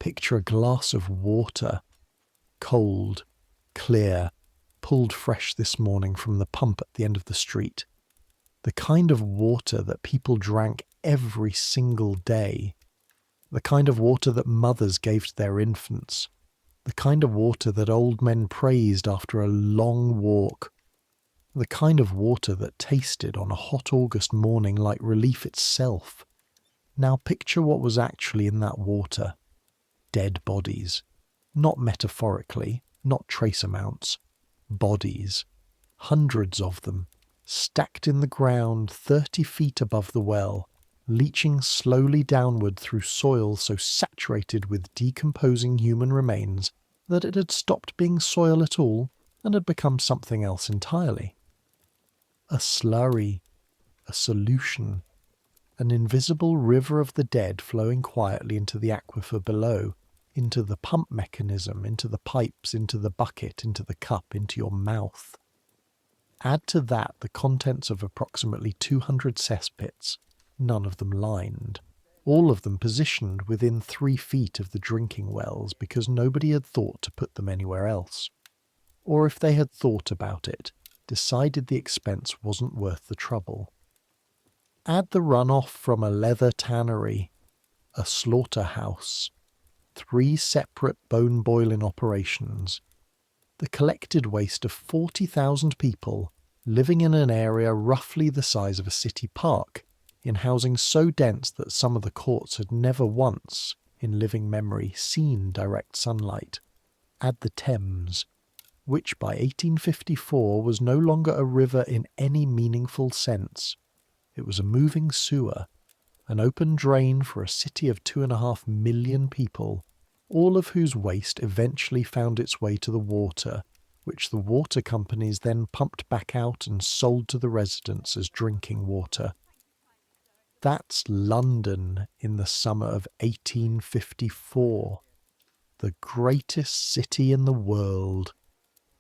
Picture a glass of water, cold, clear, pulled fresh this morning from the pump at the end of the street. The kind of water that people drank every single day. The kind of water that mothers gave to their infants. The kind of water that old men praised after a long walk. The kind of water that tasted on a hot August morning like relief itself. Now picture what was actually in that water. Dead bodies. Not metaphorically, not trace amounts. Bodies. Hundreds of them, stacked in the ground 30 feet above the well, leaching slowly downward through soil so saturated with decomposing human remains that it had stopped being soil at all and had become something else entirely. A slurry, a solution, an invisible river of the dead flowing quietly into the aquifer below, into the pump mechanism, into the pipes, into the bucket, into the cup, into your mouth. Add to that the contents of approximately 200 cesspits, none of them lined, all of them positioned within 3 feet of the drinking wells because nobody had thought to put them anywhere else. Or if they had thought about it, decided the expense wasn't worth the trouble. Add the runoff from a leather tannery, a slaughterhouse, 3 separate bone-boiling operations, the collected waste of 40,000 people living in an area roughly the size of a city park, in housing so dense that some of the courts had never once, in living memory, seen direct sunlight. Add the Thames, which by 1854 was no longer a river in any meaningful sense. It was a moving sewer, an open drain for a city of 2.5 million people, all of whose waste eventually found its way to the water, which the water companies then pumped back out and sold to the residents as drinking water. That's London in the summer of 1854, the greatest city in the world,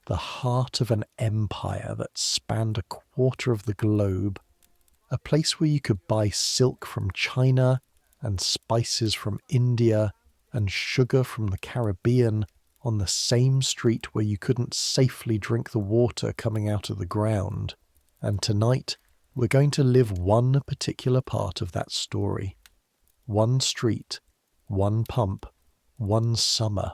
the heart of an empire that spanned a quarter of the globe, a place where you could buy silk from China and spices from India and sugar from the Caribbean on the same street where you couldn't safely drink the water coming out of the ground. And tonight, we're going to live one particular part of that story. One street, one pump, one summer,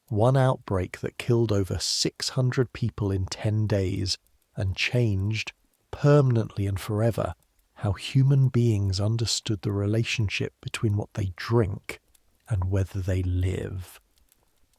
one outbreak that killed over 600 people in 10 days and changed, permanently and forever, how human beings understood the relationship between what they drink and whether they live.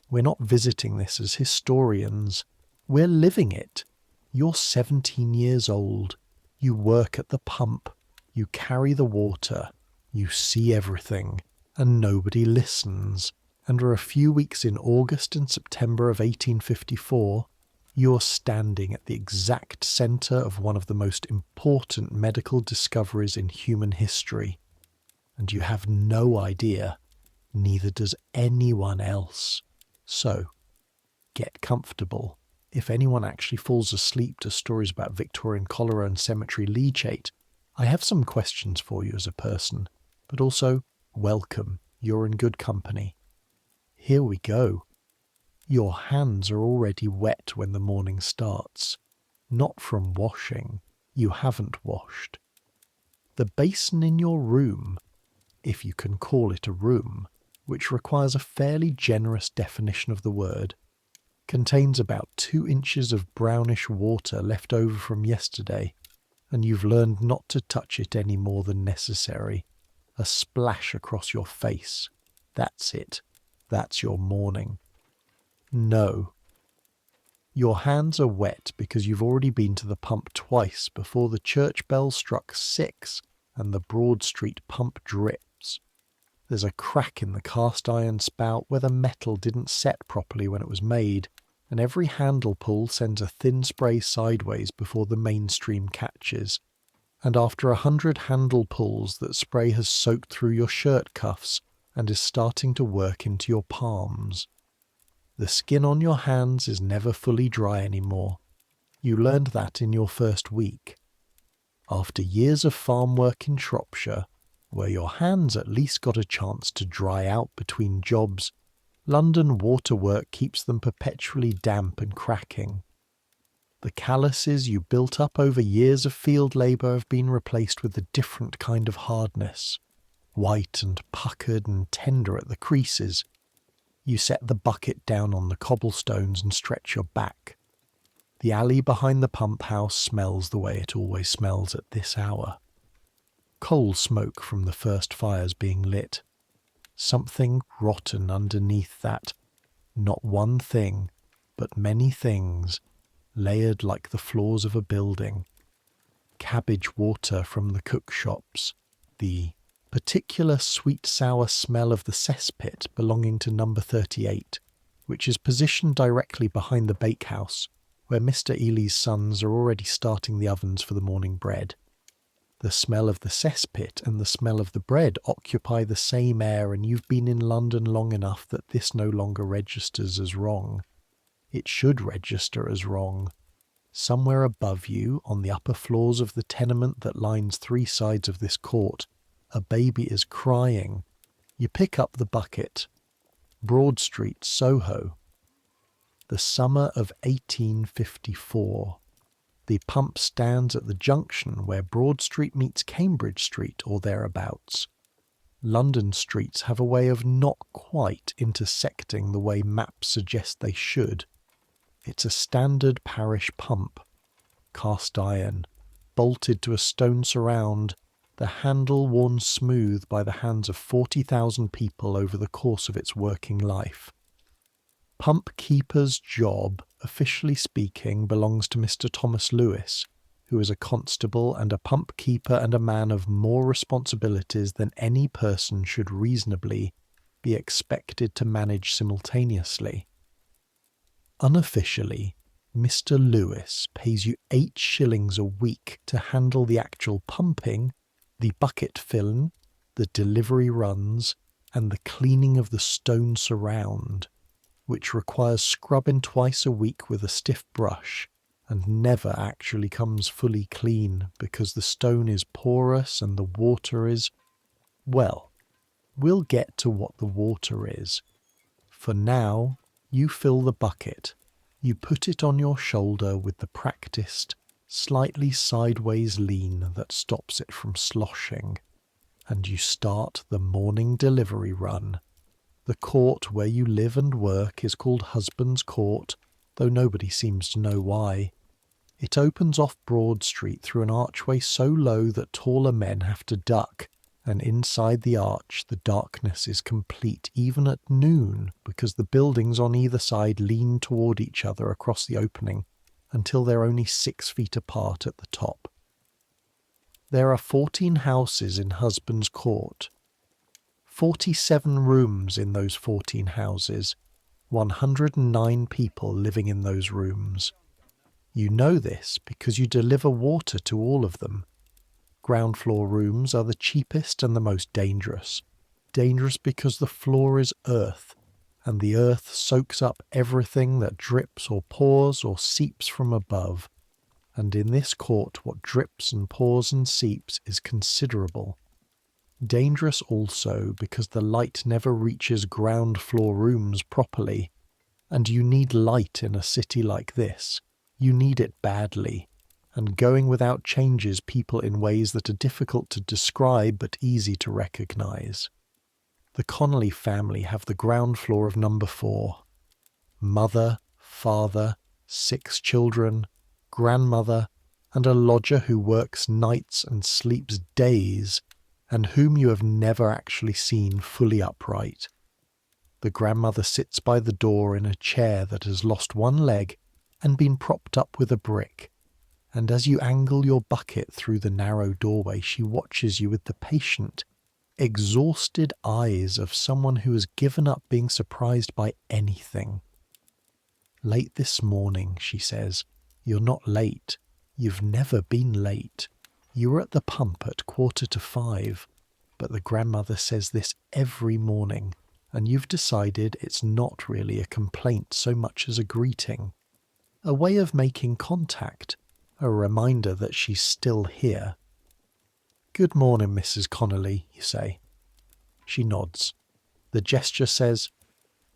We're not visiting this as historians. We're living it. You're 17 years old. You work at the pump. You carry the water. You see everything. And nobody listens. And for a few weeks in August and September of 1854, you're standing at the exact centre of one of the most important medical discoveries in human history. And you have no idea. Neither does anyone else. So, get comfortable. If anyone actually falls asleep to stories about Victorian cholera and cemetery leachate, I have some questions for you as a person, but also, welcome, you're in good company. Here we go. Your hands are already wet when the morning starts. Not from washing. You haven't washed. The basin in your room, if you can call it a room, which requires a fairly generous definition of the word, contains about 2 inches of brownish water left over from yesterday, and you've learned not to touch it any more than necessary. A splash across your face. That's it. That's your morning. No. Your hands are wet because you've already been to the pump twice before the church bell struck 6 and the Broad Street pump drips. There's a crack in the cast iron spout where the metal didn't set properly when it was made, and every handle pull sends a thin spray sideways before the mainstream catches. And after 100 handle pulls, that spray has soaked through your shirt cuffs and is starting to work into your palms. The skin on your hands is never fully dry anymore. You learned that in your first week. After years of farm work in Shropshire, where your hands at least got a chance to dry out between jobs, London waterwork keeps them perpetually damp and cracking. The calluses you built up over years of field labour have been replaced with a different kind of hardness, white and puckered and tender at the creases. You set the bucket down on the cobblestones and stretch your back. The alley behind the pump house smells the way it always smells at this hour. Coal smoke from the first fires being lit. Something rotten underneath that, not one thing, but many things, layered like the floors of a building. Cabbage water from the cook shops, the particular sweet-sour smell of the cesspit belonging to number 38, which is positioned directly behind the bakehouse, where Mr. Ely's sons are already starting the ovens for the morning bread. The smell of the cesspit and the smell of the bread occupy the same air, and you've been in London long enough that this no longer registers as wrong. It should register as wrong. Somewhere above you, on the upper floors of the tenement that lines 3 sides of this court, a baby is crying. You pick up the bucket. Broad Street, Soho. The summer of 1854. The pump stands at the junction where Broad Street meets Cambridge Street or thereabouts. London streets have a way of not quite intersecting the way maps suggest they should. It's a standard parish pump, cast iron, bolted to a stone surround, the handle worn smooth by the hands of 40,000 people over the course of its working life. Pump keeper's job, officially speaking, belongs to Mr. Thomas Lewis, who is a constable and a pump keeper and a man of more responsibilities than any person should reasonably be expected to manage simultaneously. Unofficially, Mr. Lewis pays you 8 shillings a week to handle the actual pumping, the bucket filling, the delivery runs, and the cleaning of the stone surround, which requires scrubbing twice a week with a stiff brush, and never actually comes fully clean because the stone is porous and the water is... Well, we'll get to what the water is. For now, you fill the bucket. You put it on your shoulder with the practised, slightly sideways lean that stops it from sloshing, and you start the morning delivery run. The court where you live and work is called Husband's Court, though nobody seems to know why. It opens off Broad Street through an archway so low that taller men have to duck, and inside the arch the darkness is complete even at noon, because the buildings on either side lean toward each other across the opening until they're only 6 feet apart at the top. There are 14 houses in Husband's Court. 47 rooms in those 14 houses, 109 people living in those rooms. You know this because you deliver water to all of them. Ground floor rooms are the cheapest and the most dangerous. Dangerous because the floor is earth, and the earth soaks up everything that drips or pours or seeps from above. And in this court what drips and pours and seeps is considerable. Dangerous also because the light never reaches ground floor rooms properly, and you need light in a city like this. You need it badly, and going without changes people in ways that are difficult to describe but easy to recognise. The Connolly family have the ground floor of number 4. Mother, father, 6 children, grandmother, and a lodger who works nights and sleeps days, and whom you have never actually seen fully upright. The grandmother sits by the door in a chair that has lost one leg and been propped up with a brick, and as you angle your bucket through the narrow doorway she watches you with the patient, exhausted eyes of someone who has given up being surprised by anything. "Late this morning," she says. "You're not late. You've never been late. You were at the pump at 4:45, but the grandmother says this every morning, and you've decided it's not really a complaint so much as a greeting. A way of making contact, a reminder that she's still here. "Good morning, Mrs. Connolly," you say. She nods. The gesture says,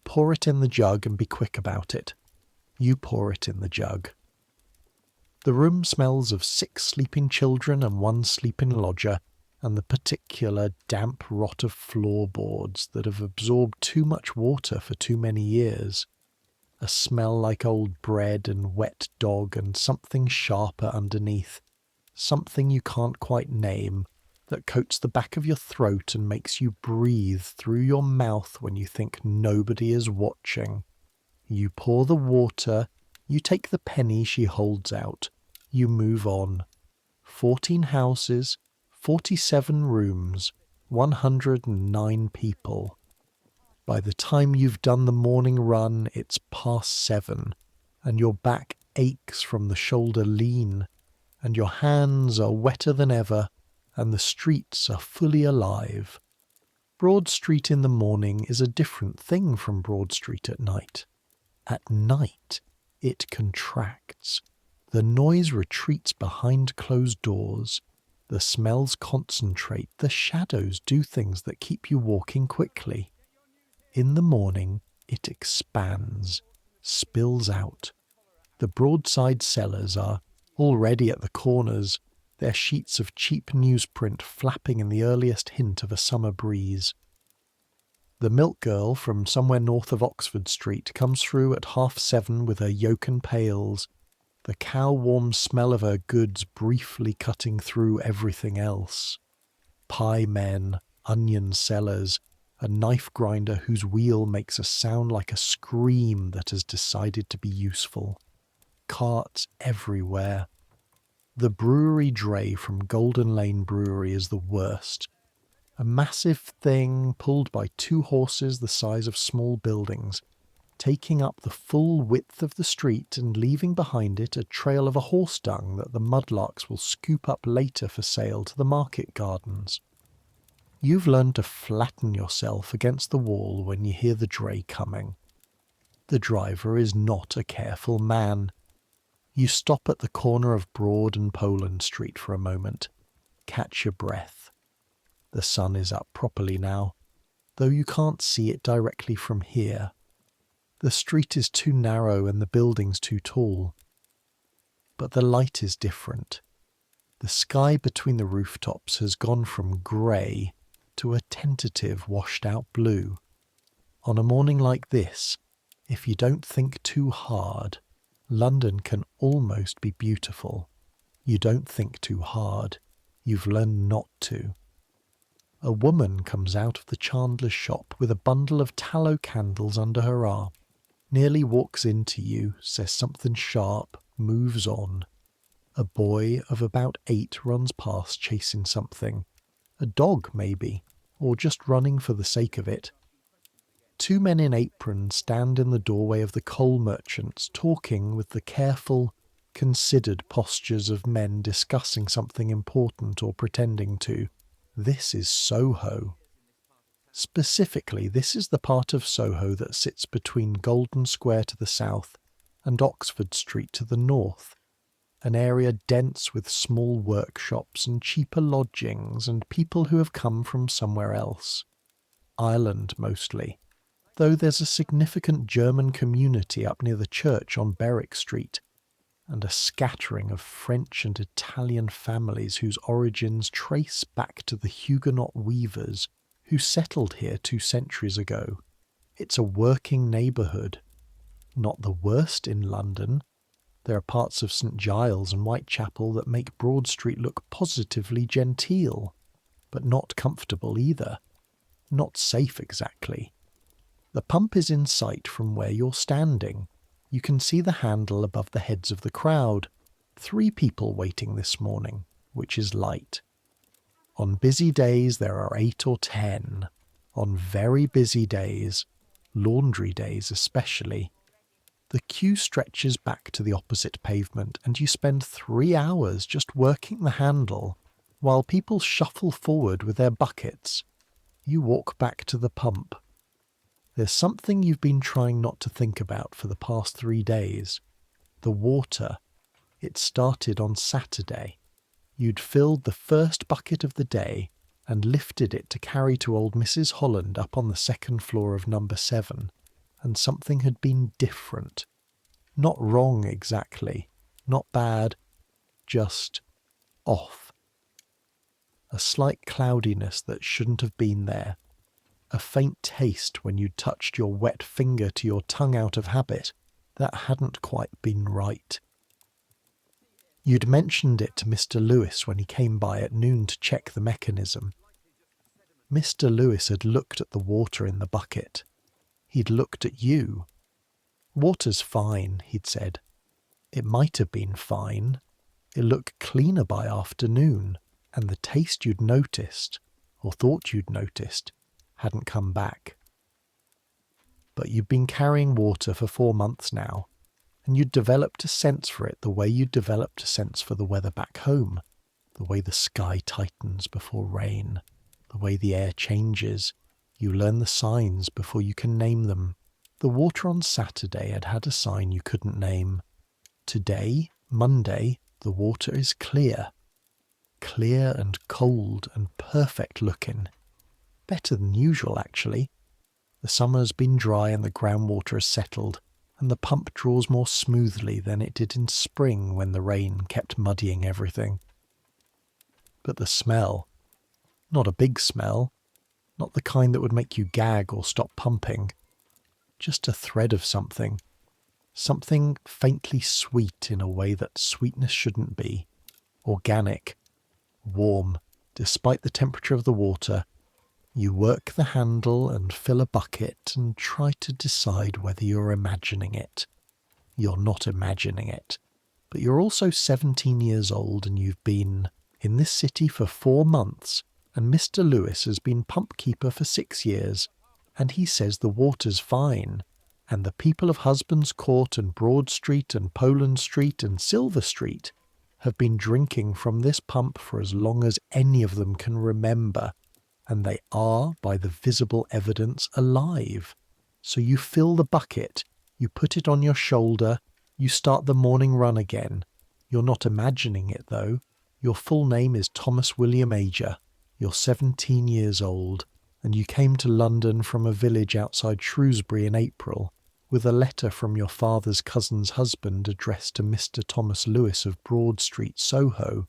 Pour it in the jug and be quick about it. You pour it in the jug. The room smells of 6 sleeping children and 1 sleeping lodger, and the particular damp rot of floorboards that have absorbed too much water for too many years. A smell like old bread and wet dog and something sharper underneath, something you can't quite name, that coats the back of your throat and makes you breathe through your mouth when you think nobody is watching. You pour the water, you take the penny she holds out, you move on. 14 houses, 47 rooms, 109 people. By the time you've done the morning run, it's past 7, and your back aches from the shoulder lean, and your hands are wetter than ever, and the streets are fully alive. Broad Street in the morning is a different thing from Broad Street at night. At night, it contracts. The noise retreats behind closed doors. The smells concentrate. The shadows do things that keep you walking quickly. In the morning, it expands, spills out. The broadside cellars are already at the corners, their sheets of cheap newsprint flapping in the earliest hint of a summer breeze. The milk girl from somewhere north of Oxford Street comes through at 7:30 with her yoke and pails, the cow-warm smell of her goods briefly cutting through everything else. Pie men, onion sellers, a knife grinder whose wheel makes a sound like a scream that has decided to be useful. Carts everywhere. The brewery dray from Golden Lane Brewery is the worst. A massive thing pulled by 2 horses the size of small buildings, taking up the full width of the street and leaving behind it a trail of a horse dung that the mudlarks will scoop up later for sale to the market gardens. You've learned to flatten yourself against the wall when you hear the dray coming. The driver is not a careful man. You stop at the corner of Broad and Poland Street for a moment. Catch your breath. The sun is up properly now, though you can't see it directly from here. The street is too narrow and the buildings too tall. But the light is different. The sky between the rooftops has gone from grey to a tentative washed-out blue. On a morning like this, if you don't think too hard, London can almost be beautiful. You don't think too hard. You've learned not to. A woman comes out of the chandler's shop with a bundle of tallow candles under her arm, nearly walks into you, says something sharp, moves on. A boy of about 8 runs past chasing something. A dog, maybe, or just running for the sake of it. 2 men in aprons stand in the doorway of the coal merchants, talking with the careful, considered postures of men discussing something important or pretending to. This is Soho. Specifically, this is the part of Soho that sits between Golden Square to the south and Oxford Street to the north, an area dense with small workshops and cheaper lodgings and people who have come from somewhere else. Ireland mostly, though there's a significant German community up near the church on Berwick Street, and a scattering of French and Italian families whose origins trace back to the Huguenot weavers who settled here 2 centuries ago. It's a working neighbourhood. Not the worst in London. There are parts of St Giles and Whitechapel that make Broad Street look positively genteel, but not comfortable either. Not safe exactly. The pump is in sight from where you're standing. You can see the handle above the heads of the crowd. 3 people waiting this morning, which is light. On busy days there are 8 or 10. On very busy days, laundry days especially, the queue stretches back to the opposite pavement and you spend 3 hours just working the handle while people shuffle forward with their buckets. You walk back to the pump. There's something you've been trying not to think about for the past 3 days. The water. It started on Saturday. You'd filled the first bucket of the day and lifted it to carry to old Mrs. Holland up on the 2nd floor of number 7, and something had been different. Not wrong exactly, not bad, just off. A slight cloudiness that shouldn't have been there. A faint taste when you touched your wet finger to your tongue out of habit that hadn't quite been right. You'd mentioned it to Mr. Lewis when he came by at noon to check the mechanism. Mr. Lewis had looked at the water in the bucket. He'd looked at you. Water's fine, he'd said. It might have been fine. It looked cleaner by afternoon, and the taste you'd noticed, or thought you'd noticed, hadn't come back. But you'd been carrying water for 4 months now, and you'd developed a sense for it the way you'd developed a sense for the weather back home, the way the sky tightens before rain, the way the air changes. You learn the signs before you can name them. The water on Saturday had had a sign you couldn't name. Today, Monday, the water is clear. Clear and cold and perfect looking. Better than usual, actually. The summer's been dry and the groundwater has settled, and the pump draws more smoothly than it did in spring when the rain kept muddying everything. But the smell, not a big smell, not the kind that would make you gag or stop pumping, just a thread of something faintly sweet in a way that sweetness shouldn't be, organic, warm, despite the temperature of the water. You work the handle and fill a bucket and try to decide whether you're imagining it. You're not imagining it, but you're also 17 years old and you've been in this city for 4 months, and Mr. Lewis has been pump keeper for 6 years, and he says the water's fine, and the people of Husbands Court and Broad Street and Poland Street and Silver Street have been drinking from this pump for as long as any of them can remember, and they are, by the visible evidence, alive. So you fill the bucket, you put it on your shoulder, you start the morning run again. You're not imagining it, though. Your full name is Thomas William Ager. You're 17 years old, and you came to London from a village outside Shrewsbury in April, with a letter from your father's cousin's husband addressed to Mr. Thomas Lewis of Broad Street, Soho,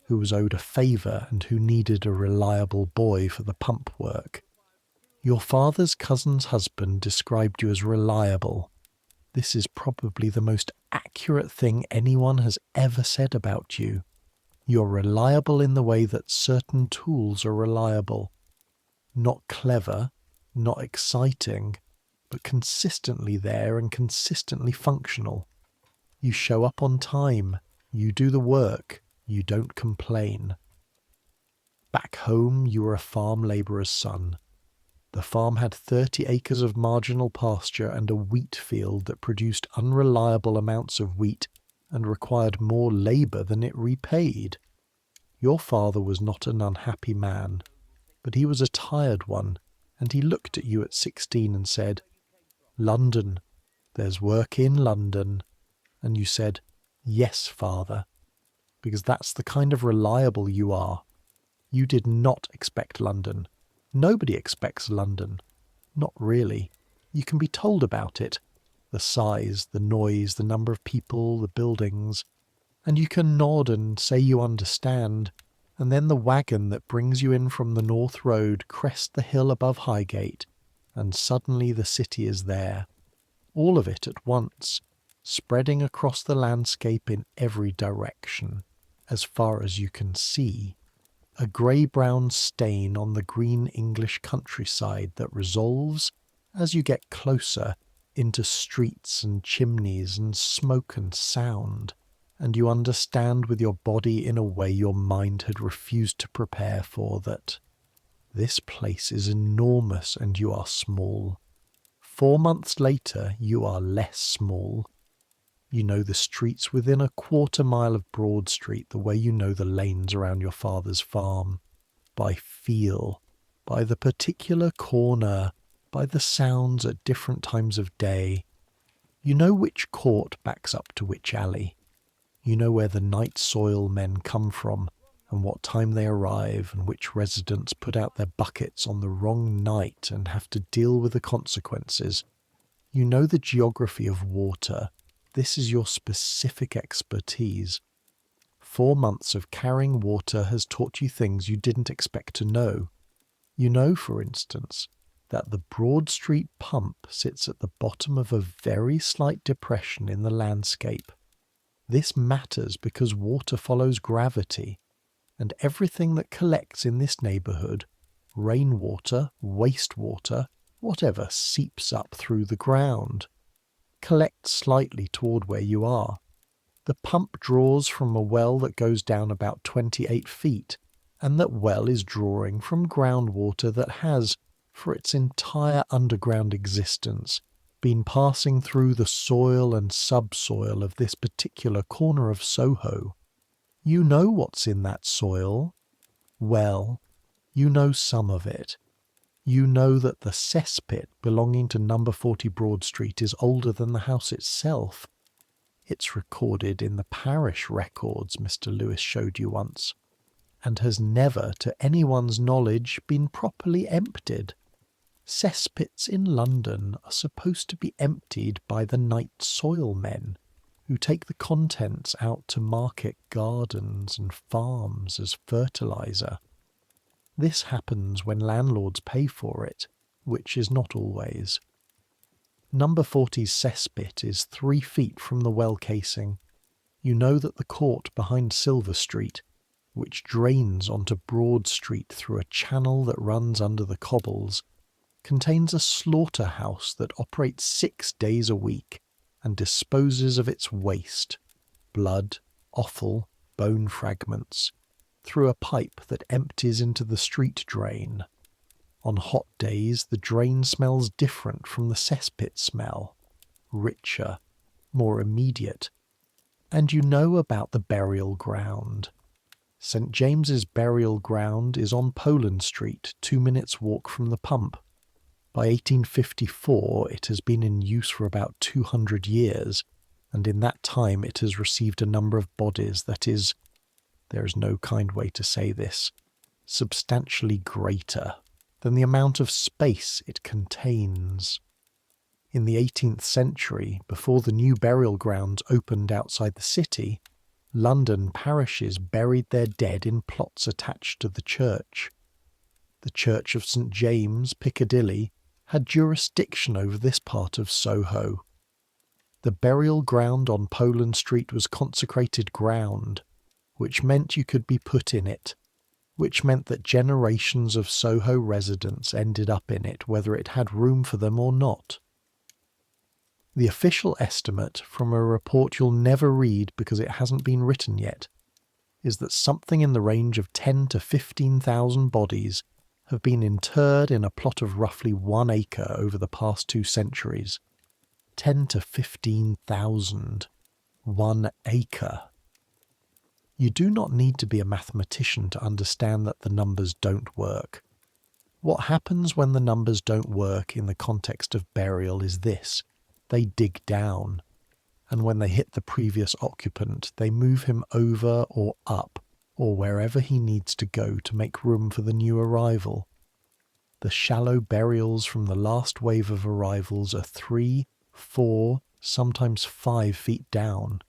who was owed a favour and who needed a reliable boy for the pump work. Your father's cousin's husband described you as reliable. This is probably the most accurate thing anyone has ever said about you. You're reliable in the way that certain tools are reliable. Not clever, not exciting, but consistently there and consistently functional. You show up on time, you do the work, you don't complain. Back home, you were a farm labourer's son. The farm had 30 acres of marginal pasture and a wheat field that produced unreliable amounts of wheat and required more labour than it repaid. Your father was not an unhappy man, but he was a tired one, and he looked at you at 16 and said, "London, there's work in London." And you said, "Yes, father," because that's the kind of reliable you are. You did not expect London. Nobody expects London. Not really. You can be told about it. The size, the noise, the number of people, the buildings. And you can nod and say you understand. And then the wagon that brings you in from the North Road crests the hill above Highgate. And suddenly the city is there. All of it at once, spreading across the landscape in every direction, as far as you can see. A grey-brown stain on the green English countryside that resolves, as you get closer, into streets and chimneys and smoke and sound, and you understand with your body in a way your mind had refused to prepare for that this place is enormous and you are small. 4 months later, you are less small. You know the streets within a quarter mile of Broad Street the way you know the lanes around your father's farm. By feel, by the particular corner, by the sounds at different times of day. You know which court backs up to which alley. You know where the night soil men come from, and what time they arrive, and which residents put out their buckets on the wrong night and have to deal with the consequences. You know the geography of water. This is your specific expertise. 4 months of carrying water has taught you things you didn't expect to know. You know, for instance, that the Broad Street pump sits at the bottom of a very slight depression in the landscape. This matters because water follows gravity, and everything that collects in this neighbourhood, rainwater, wastewater, whatever seeps up through the ground, collects slightly toward where you are. The pump draws from a well that goes down about 28 feet, and that well is drawing from groundwater that has, for its entire underground existence, been passing through the soil and subsoil of this particular corner of Soho. You know what's in that soil. Well, you know some of it. You know that the cesspit belonging to number 40 Broad Street is older than the house itself. It's recorded in the parish records Mr. Lewis showed you once, and has never, to anyone's knowledge, been properly emptied. Cesspits in London are supposed to be emptied by the night soil men, who take the contents out to market gardens and farms as fertiliser. This happens when landlords pay for it, which is not always. Number 40's cesspit is 3 feet from the well casing. You know that the court behind Silver Street, which drains onto Broad Street through a channel that runs under the cobbles, contains a slaughterhouse that operates 6 days a week and disposes of its waste, blood, offal, bone fragments, through a pipe that empties into the street drain. On hot days, the drain smells different from the cesspit smell, richer, more immediate. And you know about the burial ground. St. James's burial ground is on Poland Street, 2 minutes' walk from the pump. By 1854, it has been in use for about 200 years, and in that time it has received a number of bodies that is, there is no kind way to say this, substantially greater than the amount of space it contains. In the 18th century, before the new burial grounds opened outside the city, London parishes buried their dead in plots attached to the church. The Church of St. James, Piccadilly, had jurisdiction over this part of Soho. The burial ground on Poland Street was consecrated ground, which meant you could be put in it, which meant that generations of Soho residents ended up in it, whether it had room for them or not. The official estimate, from a report you'll never read because it hasn't been written yet, is that something in the range of 10 to 15,000 bodies have been interred in a plot of roughly 1 acre over the past 2 centuries. 10 to 15,000. 1 acre. You do not need to be a mathematician to understand that the numbers don't work. What happens when the numbers don't work in the context of burial is this: they dig down, and when they hit the previous occupant, they move him over or up, or wherever he needs to go to make room for the new arrival. The shallow burials from the last wave of arrivals are 3, 4, sometimes 5 feet down.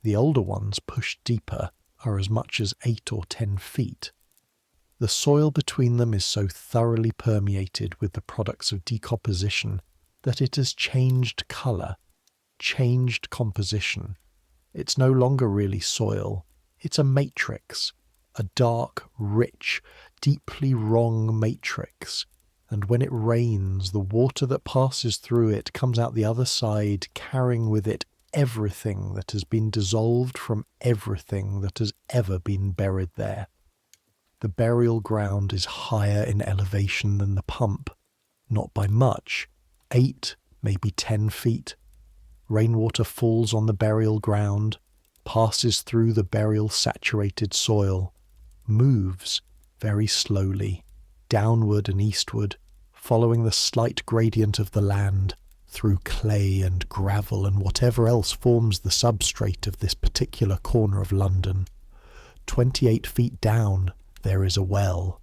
The older ones, pushed deeper, are as much as 8 or 10 feet. The soil between them is so thoroughly permeated with the products of decomposition that it has changed colour, changed composition. It's no longer really soil, it's a matrix, a dark, rich, deeply wrong matrix, and when it rains, the water that passes through it comes out the other side, carrying with it everything that has been dissolved from everything that has ever been buried there. The burial ground is higher in elevation than the pump, not by much, 8, maybe 10 feet. Rainwater falls on the burial ground, passes through the burial-saturated soil, moves very slowly, downward and eastward, following the slight gradient of the land, through clay and gravel and whatever else forms the substrate of this particular corner of London. 28 feet down, there is a well.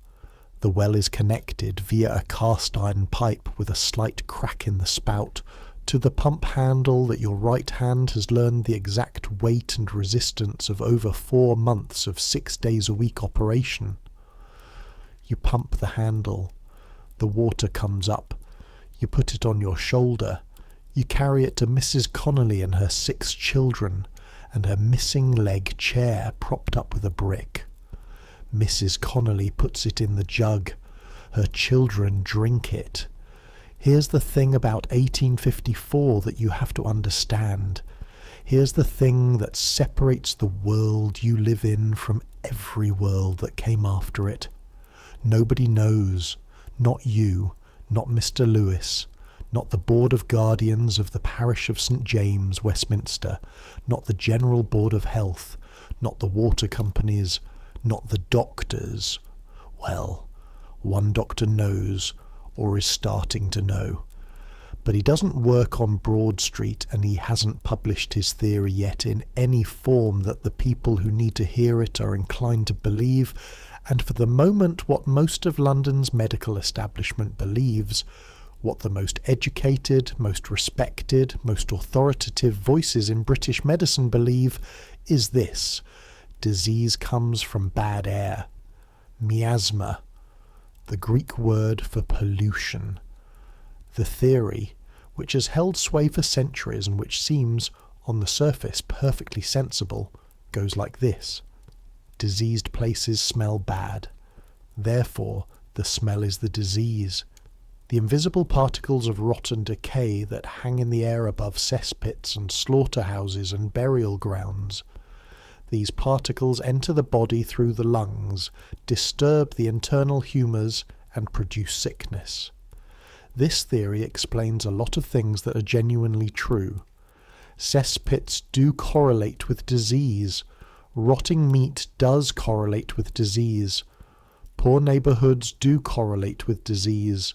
The well is connected via a cast iron pipe with a slight crack in the spout to the pump handle that your right hand has learned the exact weight and resistance of over 4 months of 6 days a week operation. You pump the handle. The water comes up. You put it on your shoulder. You carry it to Mrs. Connolly and her 6 children, and her missing leg chair propped up with a brick. Mrs. Connolly puts it in the jug. Her children drink it. Here's the thing about 1854 that you have to understand. Here's the thing that separates the world you live in from every world that came after it. Nobody knows, not you, not Mr. Lewis, not the Board of Guardians of the Parish of St. James, Westminster, not the General Board of Health, not the water companies, not the doctors. Well, one doctor knows, or is starting to know. But he doesn't work on Broad Street, and he hasn't published his theory yet in any form that the people who need to hear it are inclined to believe, and for the moment what most of London's medical establishment believes, what the most educated, most respected, most authoritative voices in British medicine believe, is this: disease comes from bad air. Miasma, the Greek word for pollution. The theory, which has held sway for centuries and which seems, on the surface, perfectly sensible, goes like this. Diseased places smell bad. Therefore, the smell is the disease. The invisible particles of rot and decay that hang in the air above cesspits and slaughterhouses and burial grounds. These particles enter the body through the lungs, disturb the internal humours, and produce sickness. This theory explains a lot of things that are genuinely true. Cesspits do correlate with disease. Rotting meat does correlate with disease. Poor neighbourhoods do correlate with disease.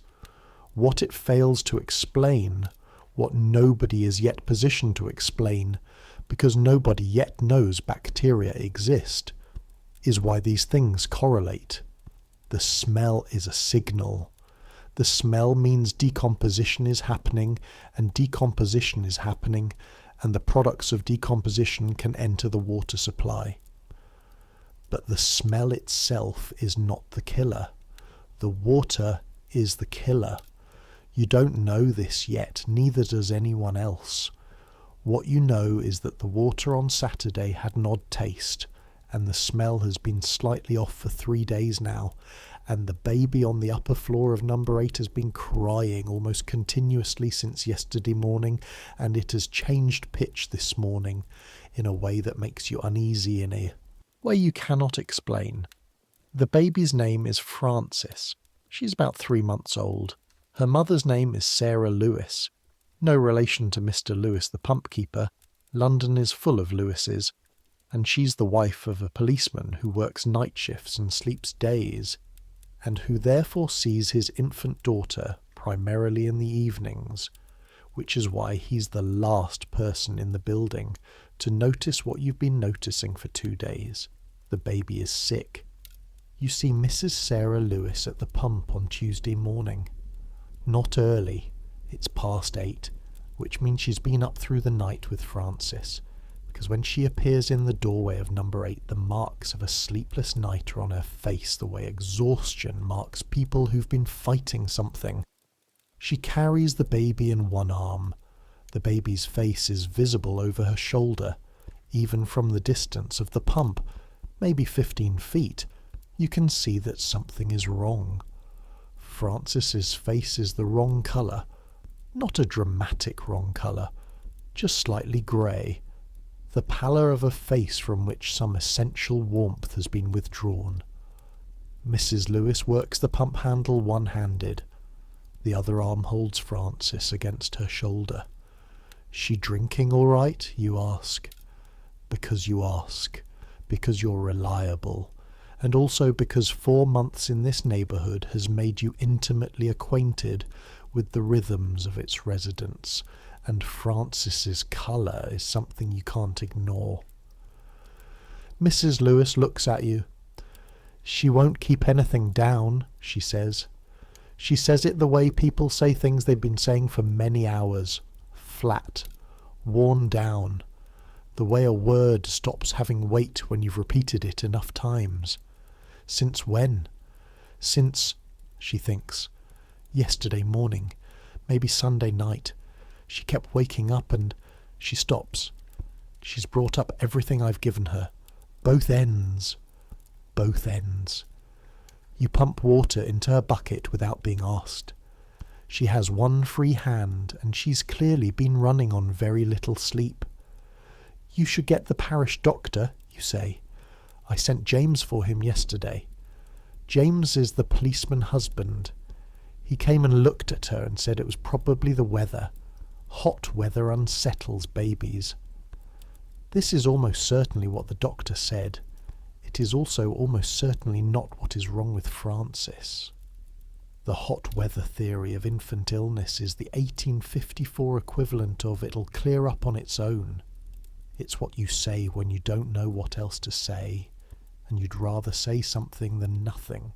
What it fails to explain, what nobody is yet positioned to explain, because nobody yet knows bacteria exist, is why these things correlate. The smell is a signal. The smell means decomposition is happening, and decomposition is happening, and the products of decomposition can enter the water supply. But the smell itself is not the killer. The water is the killer. You don't know this yet, neither does anyone else. What you know is that the water on Saturday had an odd taste, and the smell has been slightly off for 3 days now, and the baby on the upper floor of number 8 has been crying almost continuously since yesterday morning, and it has changed pitch this morning in a way that makes you uneasy in a way you cannot explain. The baby's name is Frances. She's about 3 months old. Her mother's name is Sarah Lewis. No relation to Mr. Lewis the pump keeper. London is full of Lewises, and she's the wife of a policeman who works night shifts and sleeps days, and who therefore sees his infant daughter primarily in the evenings, which is why he's the last person in the building to notice what you've been noticing for 2 days. The baby is sick. You see Mrs. Sarah Lewis at the pump on Tuesday morning. Not early. It's past 8, which means she's been up through the night with Frances, because when she appears in the doorway of number 8, the marks of a sleepless night are on her face the way exhaustion marks people who've been fighting something. She carries the baby in one arm. The baby's face is visible over her shoulder, even from the distance of the pump, maybe 15 feet. You can see that something is wrong. Frances's face is the wrong colour. Not a dramatic wrong colour, just slightly grey. The pallor of a face from which some essential warmth has been withdrawn. Mrs. Lewis works the pump handle one-handed. The other arm holds Frances against her shoulder. She drinking all right, you ask? Because you ask. Because you're reliable. And also because 4 months in this neighbourhood has made you intimately acquainted with the rhythms of its residents, and Frances's colour is something you can't ignore. Mrs. Lewis looks at you. She won't keep anything down, she says. She says it the way people say things they've been saying for many hours. flat, worn down, the way a word stops having weight when you've repeated it enough times. Since when? Since, she thinks, yesterday morning, maybe Sunday night. She kept waking up and she stops. She's brought up everything I've given her. Both ends. Both ends. You pump water into her bucket without being asked. She has one free hand and she's clearly been running on very little sleep. You should get the parish doctor, you say. I sent James for him yesterday. James is the policeman husband. He came and looked at her and said it was probably the weather. Hot weather unsettles babies. This is almost certainly what the doctor said. It is also almost certainly not what is wrong with Francis. The hot weather theory of infant illness is the 1854 equivalent of "it'll clear up on its own." It's what you say when you don't know what else to say, and you'd rather say something than nothing.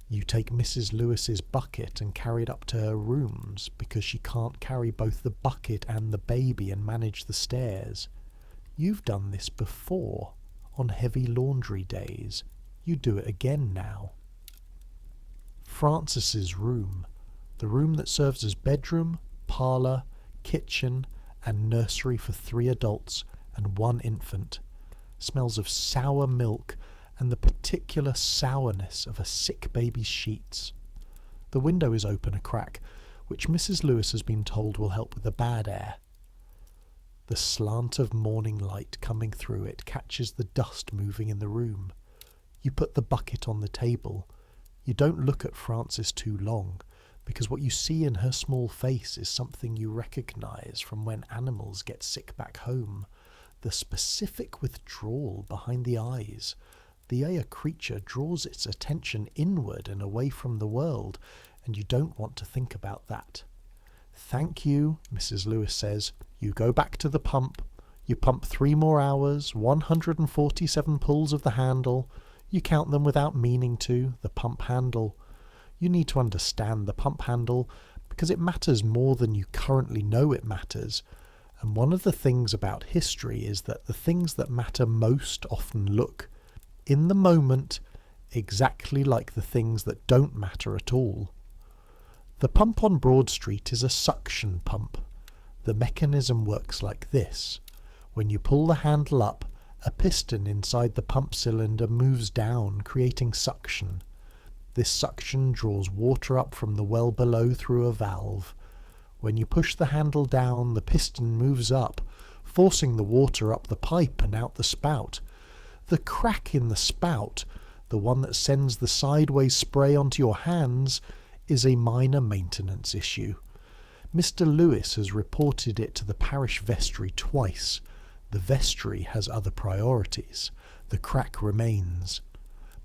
You take Mrs. Lewis's bucket and carry it up to her rooms because she can't carry both the bucket and the baby and manage the stairs. You've done this before, on heavy laundry days. You do it again now. Francis's room, the room that serves as bedroom, parlour, kitchen, and nursery for 3 adults and 1 infant, smells of sour milk and the particular sourness of a sick baby's sheets. The window is open a crack, which Mrs. Lewis has been told will help with the bad air. The slant of morning light coming through it catches the dust moving in the room. You put the bucket on the table. You don't look at Frances too long, because what you see in her small face is something you recognise from when animals get sick back home. The specific withdrawal behind the eyes, the way a creature draws its attention inward and away from the world, and you don't want to think about that. Thank you, Mrs. Lewis says. You go back to the pump. You pump 3 more hours, 147 pulls of the handle. You count them without meaning to, the pump handle. You need to understand the pump handle because it matters more than you currently know it matters. And one of the things about history is that the things that matter most often look, in the moment, exactly like the things that don't matter at all. The pump on Broad Street is a suction pump. The mechanism works like this. When you pull the handle up, a piston inside the pump cylinder moves down, creating suction. This suction draws water up from the well below through a valve. When you push the handle down, the piston moves up, forcing the water up the pipe and out the spout. The crack in the spout, the one that sends the sideways spray onto your hands, is a minor maintenance issue. Mr. Lewis has reported it to the parish vestry twice. The vestry has other priorities. The crack remains.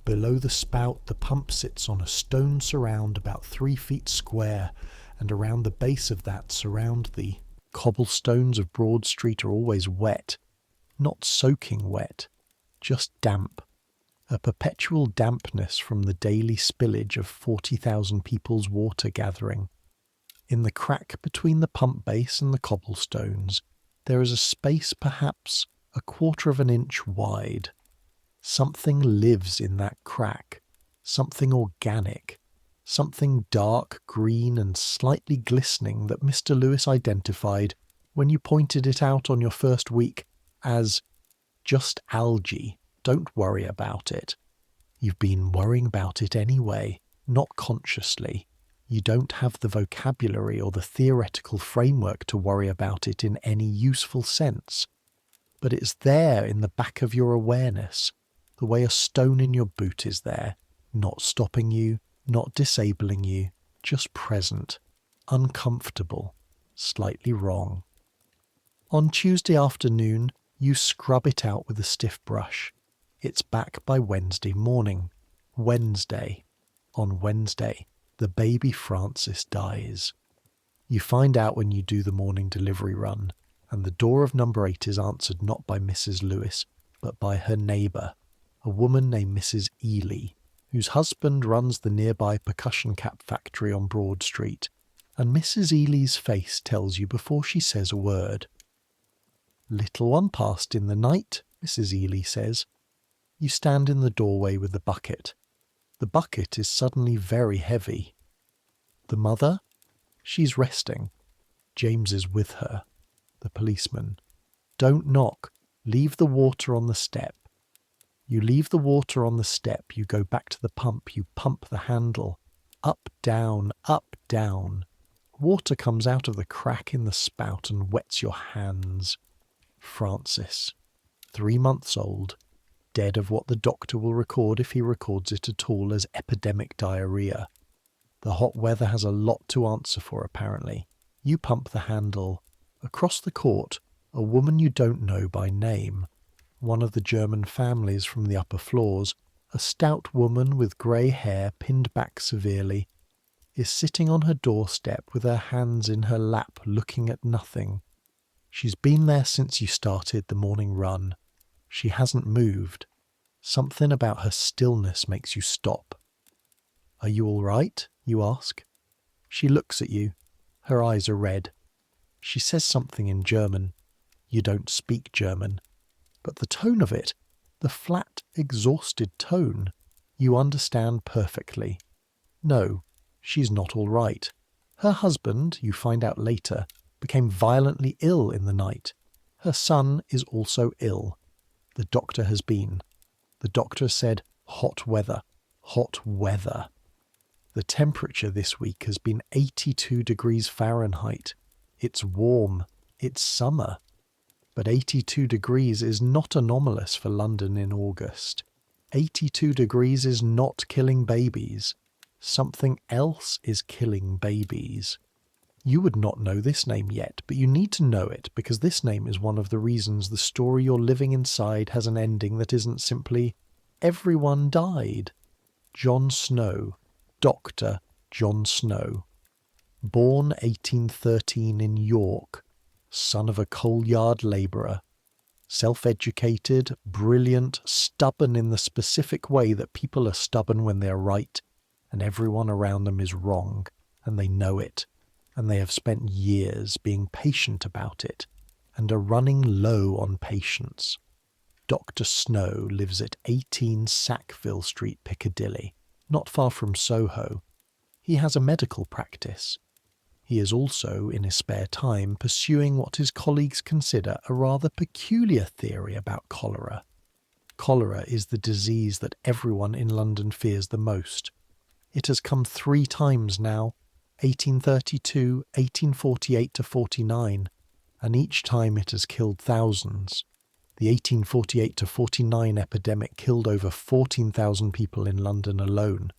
Below the spout, the pump sits on a stone surround about 3 feet square, and around the base of that surround the cobblestones of Broad Street are always wet, not soaking wet, just damp. A perpetual dampness from the daily spillage of 40,000 people's water gathering. In the crack between the pump base and the cobblestones, there is a space perhaps 1/4 of an inch wide. Something lives in that crack, something organic, something dark green and slightly glistening that Mr. Lewis identified when you pointed it out on your first week as just algae. Don't worry about it. You've been worrying about it anyway, not consciously. You don't have the vocabulary or the theoretical framework to worry about it in any useful sense. But it's there in the back of your awareness, the way a stone in your boot is there, not stopping you, not disabling you, just present, uncomfortable, slightly wrong. On Tuesday afternoon, you scrub it out with a stiff brush. It's back by Wednesday morning. Wednesday. On Wednesday, the baby Francis dies. You find out when you do the morning delivery run, and the door of number 8 is answered not by Mrs. Lewis, but by her neighbour, a woman named Mrs. Ely, whose husband runs the nearby percussion cap factory on Broad Street. and Mrs. Ely's face tells you before she says a word. "Little one passed in the night," Mrs. Ely says. You stand in the doorway with the bucket. The bucket is suddenly very heavy. The mother? She's resting. James is with her. The policeman. "Don't knock. Leave the water on the step." You leave the water on the step. You go back to the pump. You pump the handle. Up, down, up, down. Water comes out of the crack in the spout and wets your hands. Francis, 3 months old, dead of what the doctor will record, if he records it at all, as epidemic diarrhea. The hot weather has a lot to answer for, apparently. You pump the handle. Across the court, a woman you don't know by name, one of the German families from the upper floors, a stout woman with grey hair pinned back severely, is sitting on her doorstep with her hands in her lap looking at nothing. She's been there since you started the morning run. She hasn't moved. Something about her stillness makes you stop. "Are you all right?" you ask. She looks at you. Her eyes are red. She says something in German. You don't speak German. But the tone of it, the flat, exhausted tone, you understand perfectly. No, she's not all right. Her husband, you find out later, became violently ill in the night. Her son is also ill. The doctor has been. The doctor said, hot weather, hot weather. The temperature this week has been 82 degrees Fahrenheit. It's warm. It's summer. But 82 degrees is not anomalous for London in August. 82 degrees is not killing babies. Something else is killing babies. You would not know this name yet, but you need to know it because this name is one of the reasons the story you're living inside has an ending that isn't simply, everyone died. John Snow, Dr. John Snow. Born 1813 in York, son of a coal yard labourer. Self-educated, brilliant, stubborn in the specific way that people are stubborn when they're right, and everyone around them is wrong, and they know it, and they have spent years being patient about it, and are running low on patience. Dr. Snow lives at 18 Sackville Street, Piccadilly, not far from Soho. He has a medical practice. He is also, in his spare time, pursuing what his colleagues consider a rather peculiar theory about cholera. Cholera is the disease that everyone in London fears the most. It has come 3 times now, 1832, 1848 to 49, and each time it has killed thousands. The 1848 to 49 epidemic killed over 14,000 people in London alone.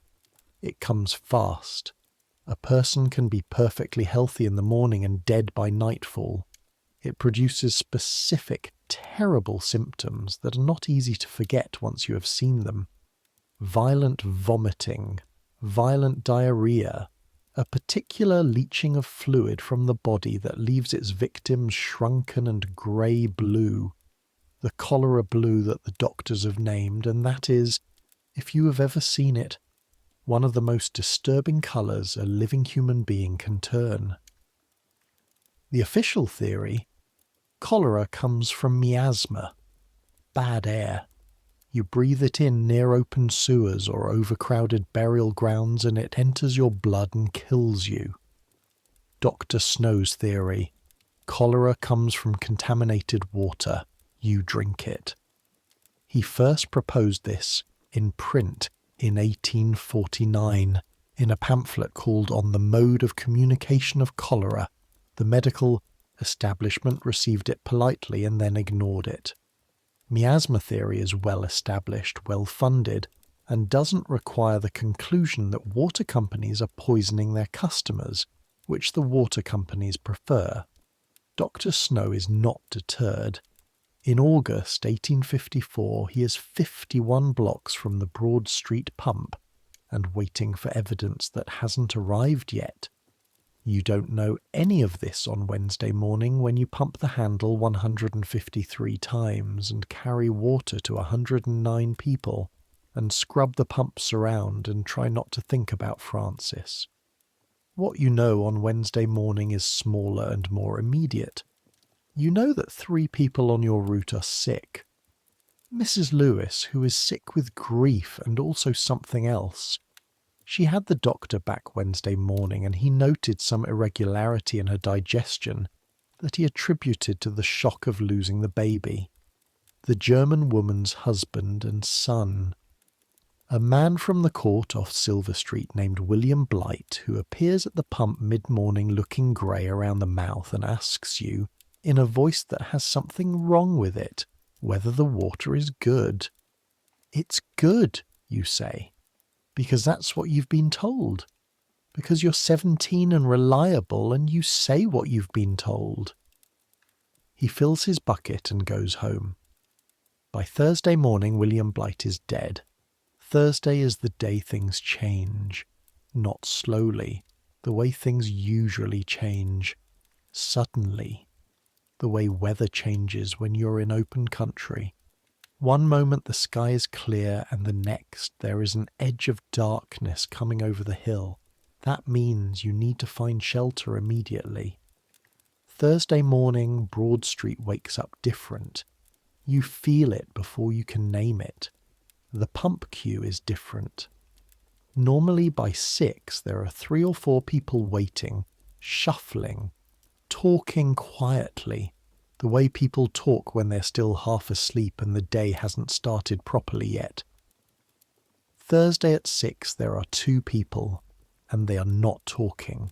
It comes fast. A person can be perfectly healthy in the morning and dead by nightfall. It produces specific, terrible symptoms that are not easy to forget once you have seen them. Violent vomiting, violent diarrhea, a particular leaching of fluid from the body that leaves its victims shrunken and grey-blue. The cholera blue that the doctors have named, and that is, if you have ever seen it, one of the most disturbing colours a living human being can turn. The official theory, cholera comes from miasma, bad air. You breathe it in near open sewers or overcrowded burial grounds and it enters your blood and kills you. Dr. Snow's theory, cholera comes from contaminated water. You drink it. He first proposed this in print in 1849 in a pamphlet called On the Mode of Communication of Cholera. The medical establishment received it politely and then ignored it. Miasma theory is well established, well funded, and doesn't require the conclusion that water companies are poisoning their customers, which the water companies prefer. Dr. Snow is not deterred. In August 1854, he is 51 blocks from the Broad Street pump and waiting for evidence that hasn't arrived yet. You don't know any of this on Wednesday morning when you pump the handle 153 times and carry water to 109 people and scrub the pumps around and try not to think about Francis. What you know on Wednesday morning is smaller and more immediate. You know that 3 people on your route are sick. Mrs. Lewis, who is sick with grief and also something else. She had the doctor back Wednesday morning and he noted some irregularity in her digestion that he attributed to the shock of losing the baby. The German woman's husband and son. A man from the court off Silver Street named William Blight, who appears at the pump mid-morning looking grey around the mouth and asks you, in a voice that has something wrong with it, whether the water is good. It's good, you say, because that's what you've been told. Because you're 17 and reliable and you say what you've been told. He fills his bucket and goes home. By Thursday morning, William Blight is dead. Thursday is the day things change. Not slowly, the way things usually change. Suddenly. The way weather changes when you're in open country. One moment the sky is clear and the next there is an edge of darkness coming over the hill. That means you need to find shelter immediately. Thursday morning, Broad Street wakes up different. You feel it before you can name it. The pump queue is different. Normally by 6 there are 3 or 4 people waiting, shuffling, talking quietly, the way people talk when they're still half asleep and the day hasn't started properly yet. Thursday at 6 there are 2 people, and they are not talking.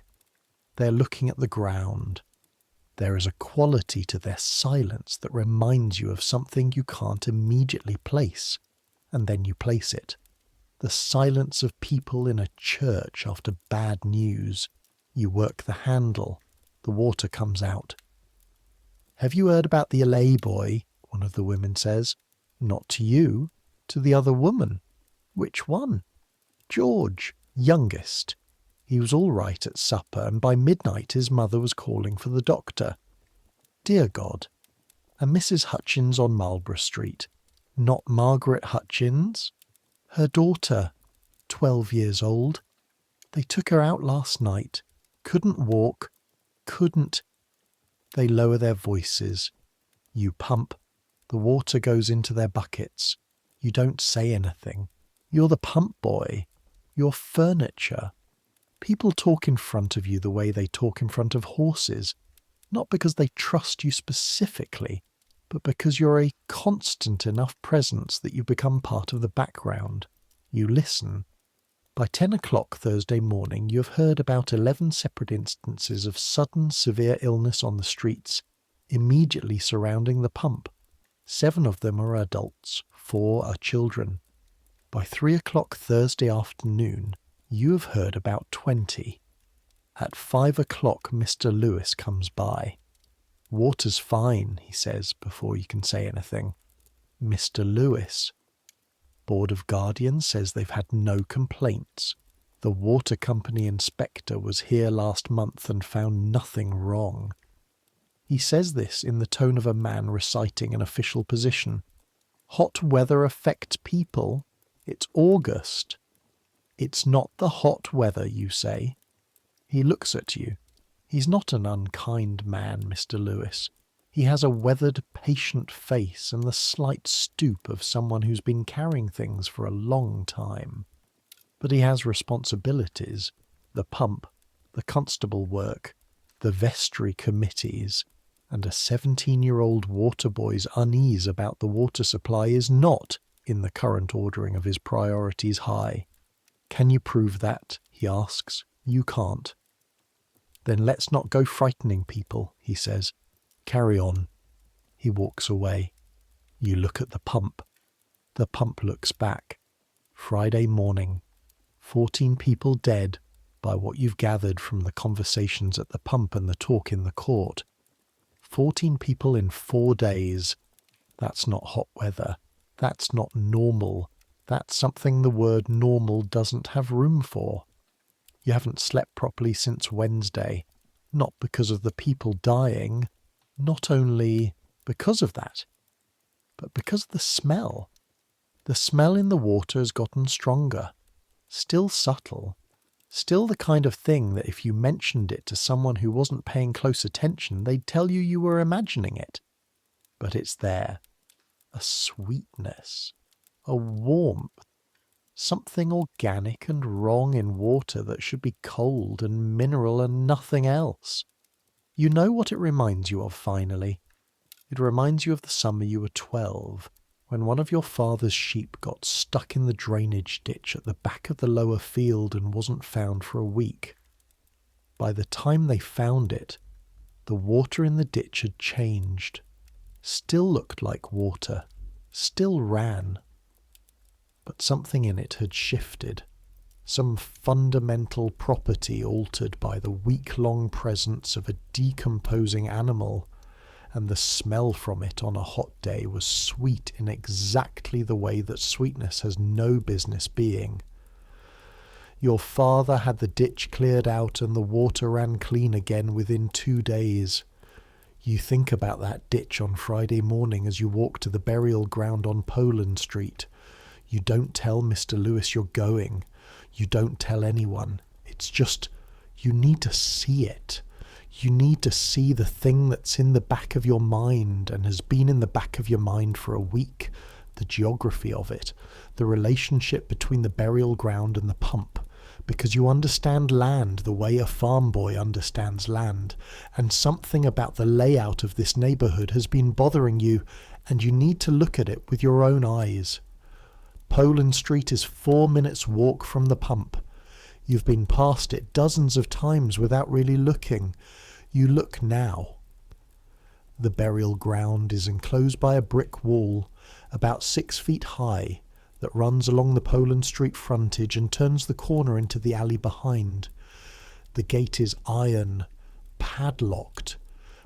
They're looking at the ground. There is a quality to their silence that reminds you of something you can't immediately place, and then you place it. The silence of people in a church after bad news. You work the handle. The water comes out. "Have you heard about the LA boy?" one of the women says. "Not to you, to the other woman." "Which one?" "George, youngest. He was all right at supper, and by midnight his mother was calling for the doctor." Dear God. And Mrs. Hutchins on Marlborough Street. Not Margaret Hutchins? Her daughter, 12 years old. They took her out last night. Couldn't walk. Couldn't. They lower their voices. You pump. The water goes into their buckets. You don't say anything. You're the pump boy. You're furniture. People talk in front of you the way they talk in front of horses, not because they trust you specifically, but because you're a constant enough presence that you become part of the background. You listen. By 10 o'clock Thursday morning, you have heard about 11 separate instances of sudden severe illness on the streets immediately surrounding the pump. 7 of them are adults, 4 are children. By 3 o'clock Thursday afternoon, you have heard about 20. At 5 o'clock, Mr. Lewis comes by. "Water's fine," he says, before you can say anything. Mr. Lewis. Board of Guardians says they've had no complaints. The water company inspector was here last month and found nothing wrong. He says this in the tone of a man reciting an official position. Hot weather affects people. It's August. It's not the hot weather, you say. He looks at you. He's not an unkind man, Mr. Lewis. He has a weathered, patient face and the slight stoop of someone who's been carrying things for a long time. But he has responsibilities. The pump, the constable work, the vestry committees, and a 17-year-old water boy's unease about the water supply is not, in the current ordering of his priorities, high. "Can you prove that?" he asks. "You can't." "Then let's not go frightening people," he says. "Carry on." He walks away. You look at the pump. The pump looks back. Friday morning. 14 people dead, by what you've gathered from the conversations at the pump and the talk in the court. 14 people in 4 days. That's not hot weather. That's not normal. That's something the word normal doesn't have room for. You haven't slept properly since Wednesday, not because of the people dying, not only because of that, but because of the smell. The smell in the water has gotten stronger, still subtle, Still the kind of thing that if you mentioned it to someone who wasn't paying close attention, they'd tell you you were imagining it. But it's there. A sweetness. A warmth. Something organic and wrong in water that should be cold and mineral and nothing else. You know what it reminds you of, finally. It reminds you of the summer you were 12, when one of your father's sheep got stuck in the drainage ditch at the back of the lower field and wasn't found for a week. By the time they found it, the water in the ditch had changed. Still looked like water, still ran. But something in it had shifted, some fundamental property altered by the week-long presence of a decomposing animal, and the smell from it on a hot day was sweet in exactly the way that sweetness has no business being. Your father had the ditch cleared out and the water ran clean again within 2 days. You think about that ditch on Friday morning as you walk to the burial ground on Poland Street. You don't tell Mr. Lewis you're going. You don't tell anyone. It's just, you need to see it. You need to see the thing that's in the back of your mind and has been in the back of your mind for a week. The geography of it. The relationship between the burial ground and the pump. Because you understand land the way a farm boy understands land. And something about the layout of this neighbourhood has been bothering you, and you need to look at it with your own eyes. Poland Street is 4 minutes' walk from the pump. You've been past it dozens of times without really looking. You look now. The burial ground is enclosed by a brick wall, about 6 feet high, that runs along the Poland Street frontage and turns the corner into the alley behind. The gate is iron, padlocked,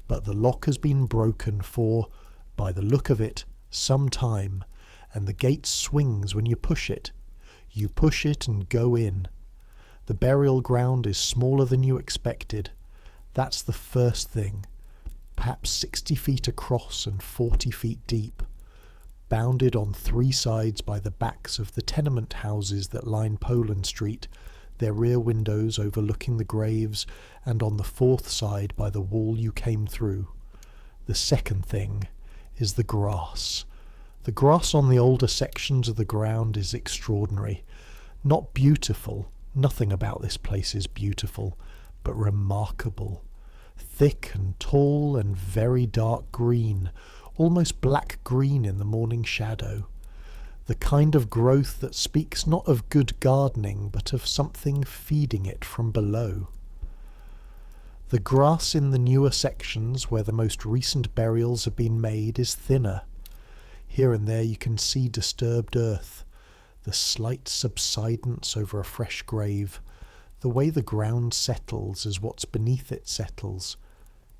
but the lock has been broken for, by the look of it, some time, and the gate swings when you push it. You push it and go in. The burial ground is smaller than you expected. That's the first thing. Perhaps 60 feet across and 40 feet deep. Bounded on 3 sides by the backs of the tenement houses that line Poland Street, their rear windows overlooking the graves, and on the 4th side by the wall you came through. The second thing is the grass. The grass on the older sections of the ground is extraordinary. Not beautiful, nothing about this place is beautiful, but remarkable. Thick and tall and very dark green, almost black green in the morning shadow. The kind of growth that speaks not of good gardening, but of something feeding it from below. The grass in the newer sections where the most recent burials have been made is thinner. Here and there you can see disturbed earth, the slight subsidence over a fresh grave, the way the ground settles as what's beneath it settles.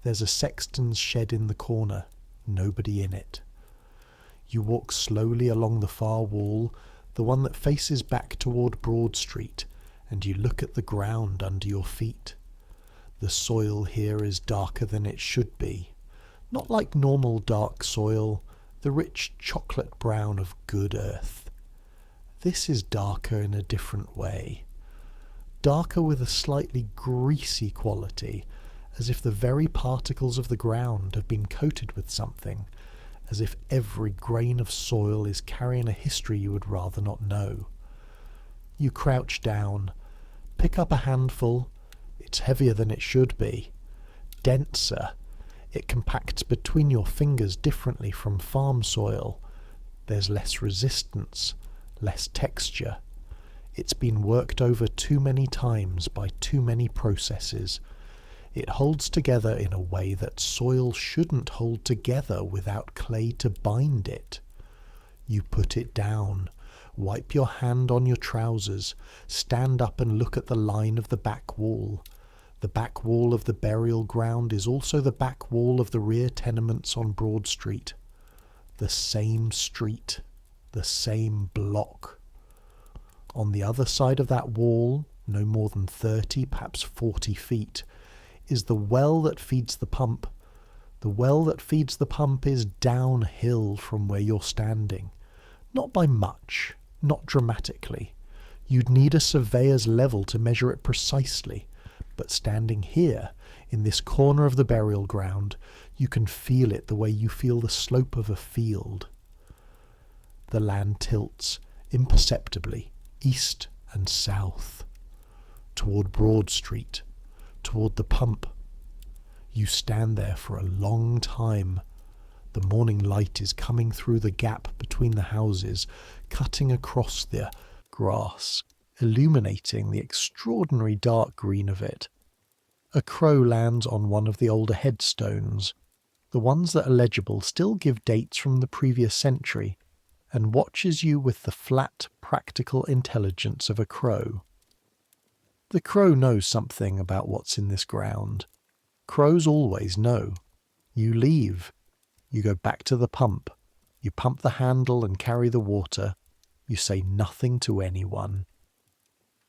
There's a sexton's shed in the corner, nobody in it. You walk slowly along the far wall, the one that faces back toward Broad Street, and you look at the ground under your feet. The soil here is darker than it should be. Not like normal dark soil, the rich chocolate brown of good earth. This is darker in a different way. Darker with a slightly greasy quality, as if the very particles of the ground have been coated with something, as if every grain of soil is carrying a history you would rather not know. You crouch down, pick up a handful. It's heavier than it should be. Denser. It compacts between your fingers differently from farm soil. There's less resistance, less texture. It's been worked over too many times by too many processes. It holds together in a way that soil shouldn't hold together without clay to bind it. You put it down, wipe your hand on your trousers, stand up and look at the line of the back wall. The back wall of the burial ground is also the back wall of the rear tenements on Broad Street. The same street, the same block. On the other side of that wall, no more than 30, perhaps 40 feet, is the well that feeds the pump. The well that feeds the pump is downhill from where you're standing. Not by much, not dramatically. You'd need a surveyor's level to measure it precisely, but standing here, in this corner of the burial ground, you can feel it the way you feel the slope of a field. The land tilts, imperceptibly, east and south, toward Broad Street, toward the pump. You stand there for a long time. The morning light is coming through the gap between the houses, cutting across the grass, illuminating the extraordinary dark green of it. A crow lands on one of the older headstones. The ones that are legible still give dates from the previous century, and watches you with the flat, practical intelligence of a crow. The crow knows something about what's in this ground. Crows always know. You leave. You go back to the pump. You pump the handle and carry the water. You say nothing to anyone.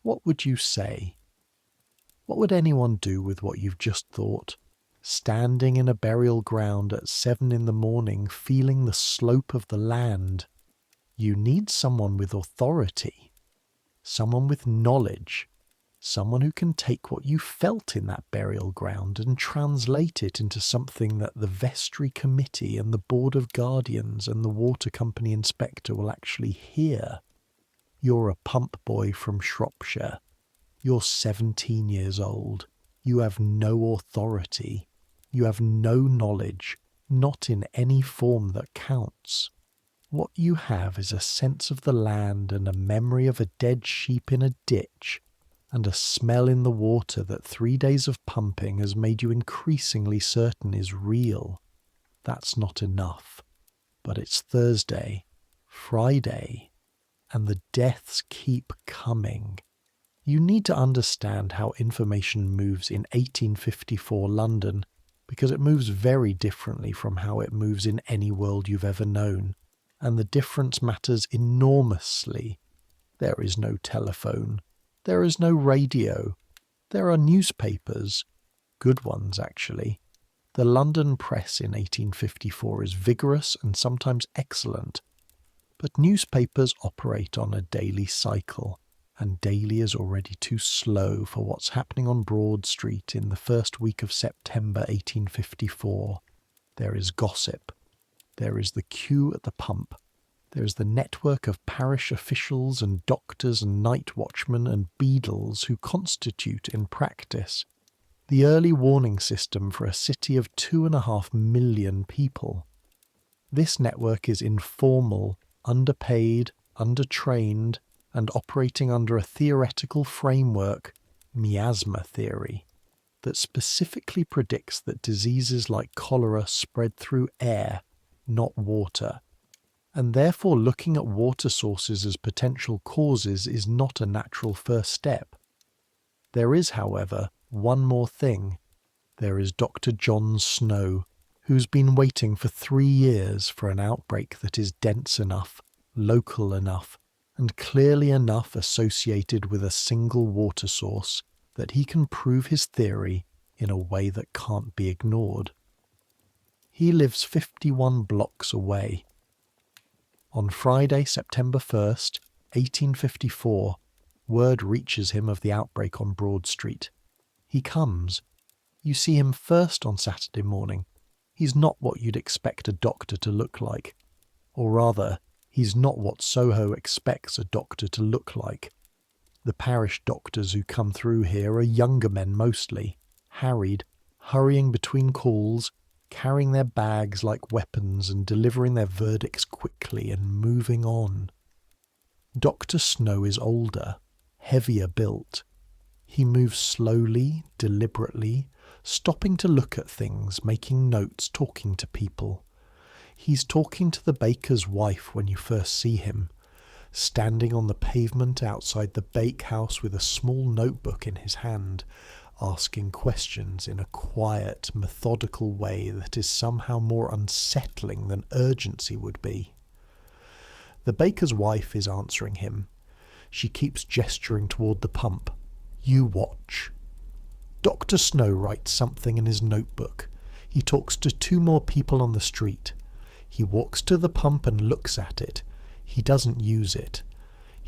What would you say? What would anyone do with what you've just thought? Standing in a burial ground at 7 a.m, feeling the slope of the land. You need someone with authority, someone with knowledge, someone who can take what you felt in that burial ground and translate it into something that the vestry committee and the board of guardians and the water company inspector will actually hear. You're a pump boy from Shropshire. You're 17 years old. You have no authority. You have no knowledge, not in any form that counts. What you have is a sense of the land and a memory of a dead sheep in a ditch, and a smell in the water that 3 days of pumping has made you increasingly certain is real. That's not enough. But it's Thursday, Friday, and the deaths keep coming. You need to understand how information moves in 1854 London, because it moves very differently from how it moves in any world you've ever known, and the difference matters enormously. There is no telephone. There is no radio. There are newspapers. Good ones, actually. The London press in 1854 is vigorous and sometimes excellent, but newspapers operate on a daily cycle, and daily is already too slow for what's happening on Broad Street in the first week of September 1854. There is gossip. There is the queue at the pump. There is the network of parish officials and doctors and night watchmen and beadles who constitute, in practice, the early warning system for a city of 2.5 million people. This network is informal, underpaid, undertrained, and operating under a theoretical framework, miasma theory, that specifically predicts that diseases like cholera spread through air, not water, and therefore looking at water sources as potential causes is not a natural first step. There is, however, one more thing. There is Dr. John Snow, who's been waiting for 3 years for an outbreak that is dense enough, local enough, and clearly enough associated with a single water source that he can prove his theory in a way that can't be ignored. He lives 51 blocks away. On Friday, September 1st, 1854, word reaches him of the outbreak on Broad Street. He comes. You see him first on Saturday morning. He's not what you'd expect a doctor to look like. Or rather, he's not what Soho expects a doctor to look like. The parish doctors who come through here are younger men mostly, harried, hurrying between calls, carrying their bags like weapons and delivering their verdicts quickly and moving on. Dr. Snow is older, heavier built. He moves slowly, deliberately, stopping to look at things, making notes, talking to people. He's talking to the baker's wife when you first see him, standing on the pavement outside the bakehouse with a small notebook in his hand, asking questions in a quiet, methodical way that is somehow more unsettling than urgency would be. The baker's wife is answering him. She keeps gesturing toward the pump. You watch. Dr. Snow writes something in his notebook. He talks to 2 more people on the street. He walks to the pump and looks at it. He doesn't use it.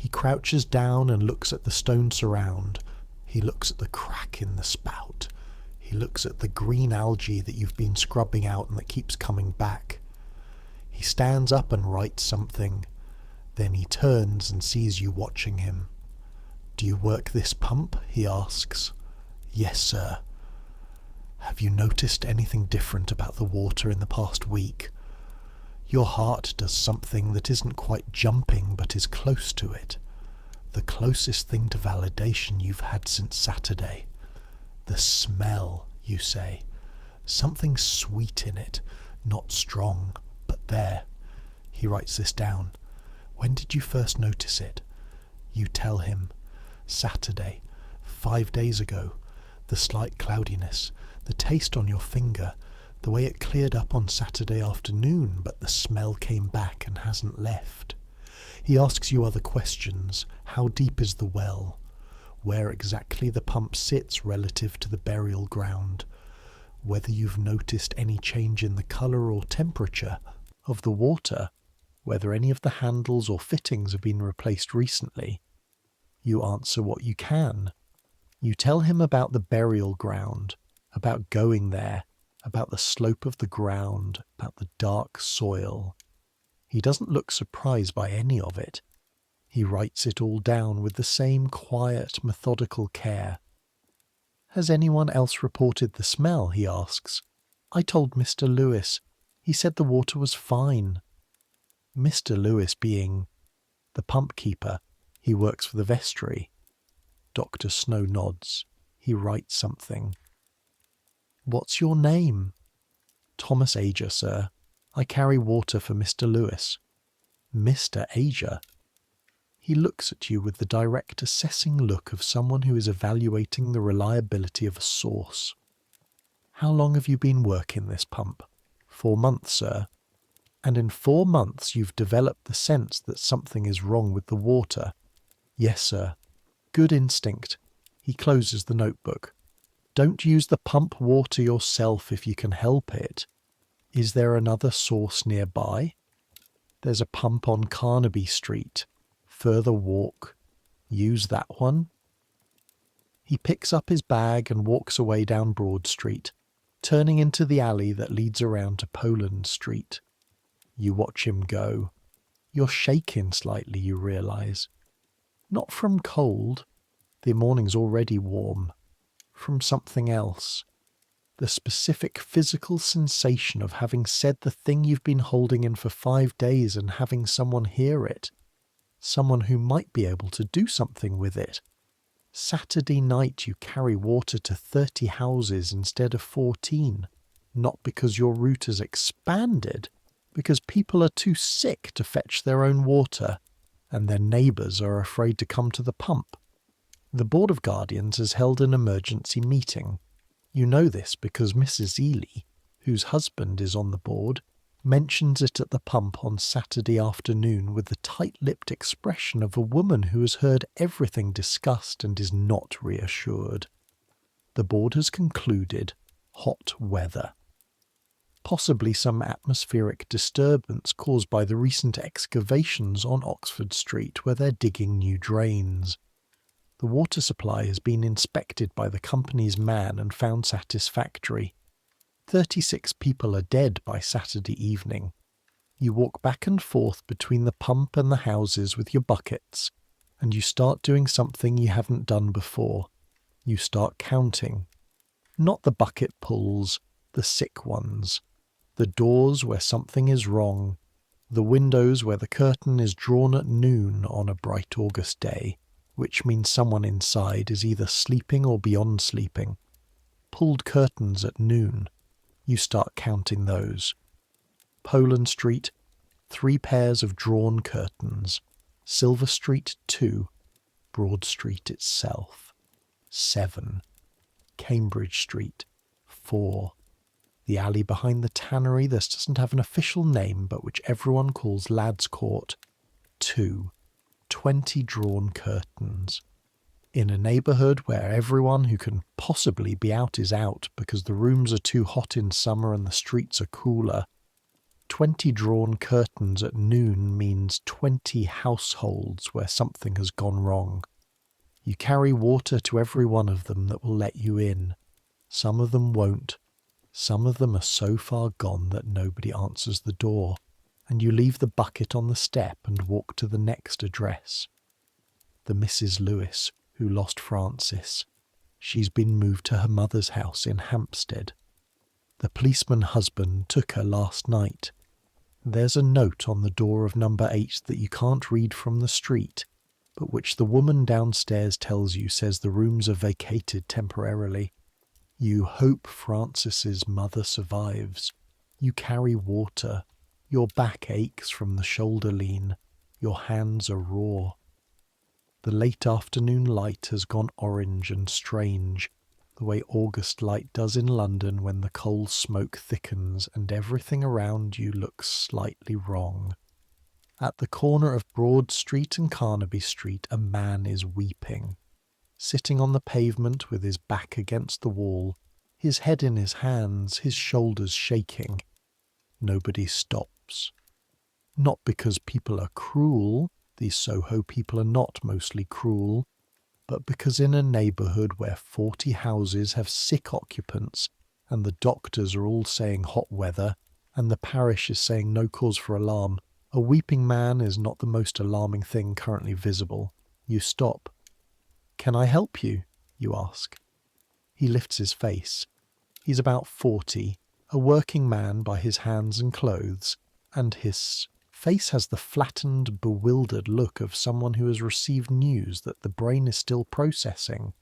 He crouches down and looks at the stone surround. He looks at the crack in the spout. He looks at the green algae that you've been scrubbing out and that keeps coming back. He stands up and writes something. Then he turns and sees you watching him. "Do you work this pump?" he asks. "Yes, sir." "Have you noticed anything different about the water in the past week? Your heart does something that isn't quite jumping but is close to it. The closest thing to validation you've had since Saturday. The smell, you say. Something sweet in it, not strong, but there." He writes this down. "When did you first notice it?" You tell him. "Saturday, 5 days ago. The slight cloudiness, the taste on your finger, the way it cleared up on Saturday afternoon, but the smell came back and hasn't left." He asks you other questions. How deep is the well? Where exactly the pump sits relative to the burial ground? Whether you've noticed any change in the colour or temperature of the water? Whether any of the handles or fittings have been replaced recently? You answer what you can. You tell him about the burial ground, about going there, about the slope of the ground, about the dark soil. He doesn't look surprised by any of it. He writes it all down with the same quiet, methodical care. "Has anyone else reported the smell?" he asks. "I told Mr. Lewis. He said the water was fine." Mr. Lewis being the pump keeper. He works for the vestry. Dr. Snow nods. He writes something. "What's your name?" "Thomas Ager, sir. I carry water for Mr. Lewis." "Mr. Ager?" He looks at you with the direct assessing look of someone who is evaluating the reliability of a source. "How long have you been working this pump?" 4 months, sir." "And in 4 months you've developed the sense that something is wrong with the water?" "Yes, sir." "Good instinct." He closes the notebook. "Don't use the pump water yourself if you can help it. Is there another source nearby?" "There's a pump on Carnaby Street. Further walk. Use that one." He picks up his bag and walks away down Broad Street, turning into the alley that leads around to Poland Street. You watch him go. You're shaking slightly, you realise. Not from cold. The morning's already warm. From something else. The specific physical sensation of having said the thing you've been holding in for 5 days and having someone hear it. Someone who might be able to do something with it. Saturday night you carry water to 30 houses instead of 14. Not because your route has expanded, because people are too sick to fetch their own water, and their neighbours are afraid to come to the pump. The Board of Guardians has held an emergency meeting. You know this because Mrs. Ely, whose husband is on the board, mentions it at the pump on Saturday afternoon with the tight-lipped expression of a woman who has heard everything discussed and is not reassured. The board has concluded hot weather. Possibly some atmospheric disturbance caused by the recent excavations on Oxford Street where they're digging new drains. The water supply has been inspected by the company's man and found satisfactory. 36 people are dead by Saturday evening. You walk back and forth between the pump and the houses with your buckets, and you start doing something you haven't done before. You start counting. Not the bucket pulls, the sick ones. The doors where something is wrong. The windows where the curtain is drawn at noon on a bright August day, which means someone inside is either sleeping or beyond sleeping. Pulled curtains at noon. You start counting those. Poland Street, 3 pairs of drawn curtains. Silver Street, 2. Broad Street itself, 7. Cambridge Street, 4. The alley behind the tannery that doesn't have an official name but which everyone calls Lads Court, 2. 20 drawn curtains. In a neighbourhood where everyone who can possibly be out is out because the rooms are too hot in summer and the streets are cooler, 20 drawn curtains at noon means 20 households where something has gone wrong. You carry water to every one of them that will let you in. Some of them won't. Some of them are so far gone that nobody answers the door, and you leave the bucket on the step and walk to the next address. The Mrs. Lewis who lost Francis. She's been moved to her mother's house in Hampstead. The policeman husband took her last night. There's a note on the door of number 8 that you can't read from the street, but which the woman downstairs tells you says the rooms are vacated temporarily. You hope Francis's mother survives. You carry water. Your back aches from the shoulder lean. Your hands are raw. The late afternoon light has gone orange and strange, the way August light does in London when the coal smoke thickens and everything around you looks slightly wrong. At the corner of Broad Street and Carnaby Street, a man is weeping, sitting on the pavement with his back against the wall, his head in his hands, his shoulders shaking. Nobody stops. Not because people are cruel, these Soho people are not mostly cruel, but because in a neighbourhood where 40 houses have sick occupants and the doctors are all saying hot weather and the parish is saying no cause for alarm, a weeping man is not the most alarming thing currently visible. You stop. "Can I help you?" you ask. He lifts his face. He's about 40, a working man by his hands and clothes, and his face has the flattened, bewildered look of someone who has received news that the brain is still processing.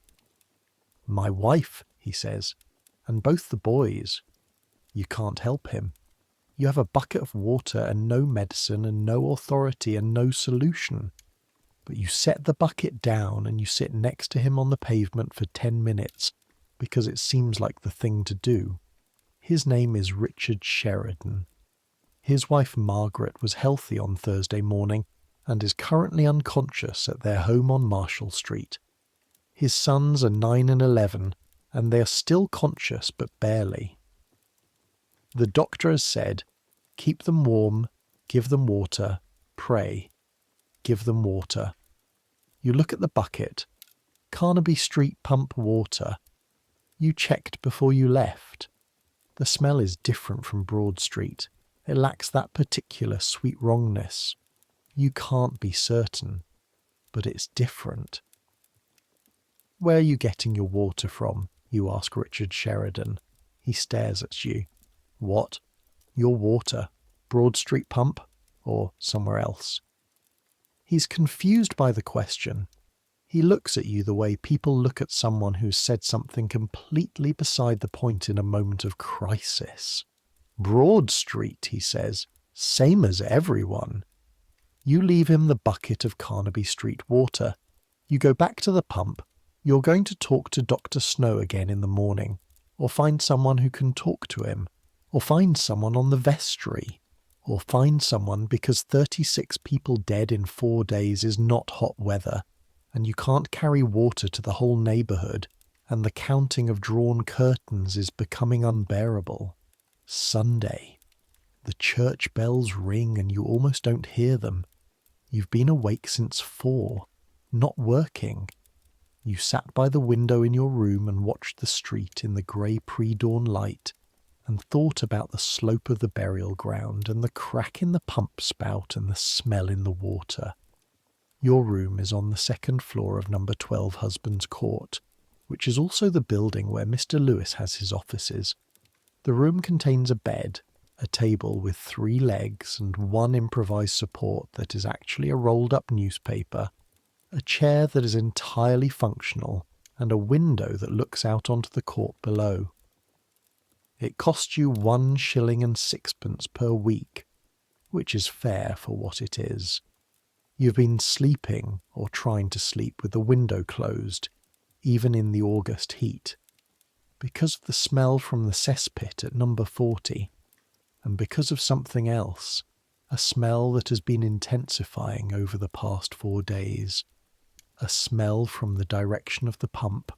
"My wife," he says, "and both the boys." You can't help him. You have a bucket of water and no medicine and no authority and no solution. But you set the bucket down and you sit next to him on the pavement for 10 minutes because it seems like the thing to do. His name is Richard Sheridan. His wife Margaret was healthy on Thursday morning and is currently unconscious at their home on Marshall Street. His sons are 9 and 11, and they are still conscious but barely. The doctor has said, keep them warm, give them water, pray. Give them water. You look at the bucket. Carnaby Street pump water. You checked before you left. The smell is different from Broad Street. It lacks that particular sweet wrongness. You can't be certain, but it's different. "Where are you getting your water from?" you ask Richard Sheridan. He stares at you. "What? Your water? Broad Street pump? Or somewhere else?" He's confused by the question. He looks at you the way people look at someone who's said something completely beside the point in a moment of crisis. "Broad Street," he says, "same as everyone." You leave him the bucket of Carnaby Street water. You go back to the pump. You're going to talk to Dr. Snow again in the morning, or find someone who can talk to him, or find someone on the vestry, or find someone because 36 people dead in 4 days is not hot weather, and you can't carry water to the whole neighbourhood, and the counting of drawn curtains is becoming unbearable. Sunday. The church bells ring and you almost don't hear them. You've been awake since 4, not working. You sat by the window in your room and watched the street in the grey pre-dawn light and thought about the slope of the burial ground and the crack in the pump spout and the smell in the water. Your room is on the 2nd floor of number 12 Husband's Court, which is also the building where Mr. Lewis has his offices. The room contains a bed, a table with 3 legs and 1 improvised support that is actually a rolled-up newspaper, a chair that is entirely functional, and a window that looks out onto the court below. It costs you 1 shilling and 6pence per week, which is fair for what it is. You've been sleeping or trying to sleep with the window closed, even in the August heat, because of the smell from the cesspit at number 40, and because of something else, a smell that has been intensifying over the past 4 days, a smell from the direction of the pump,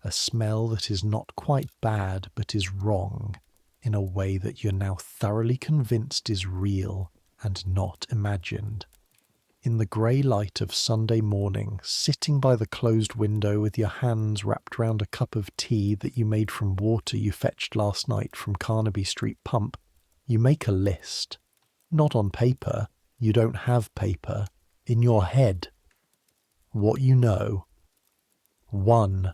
a smell that is not quite bad but is wrong. in a way that you're now thoroughly convinced is real and not imagined. In the grey light of Sunday morning, sitting by the closed window with your hands wrapped round a cup of tea that you made from water you fetched last night from Carnaby Street pump, you make a list. Not on paper, you don't have paper, in your head. What you know. 1.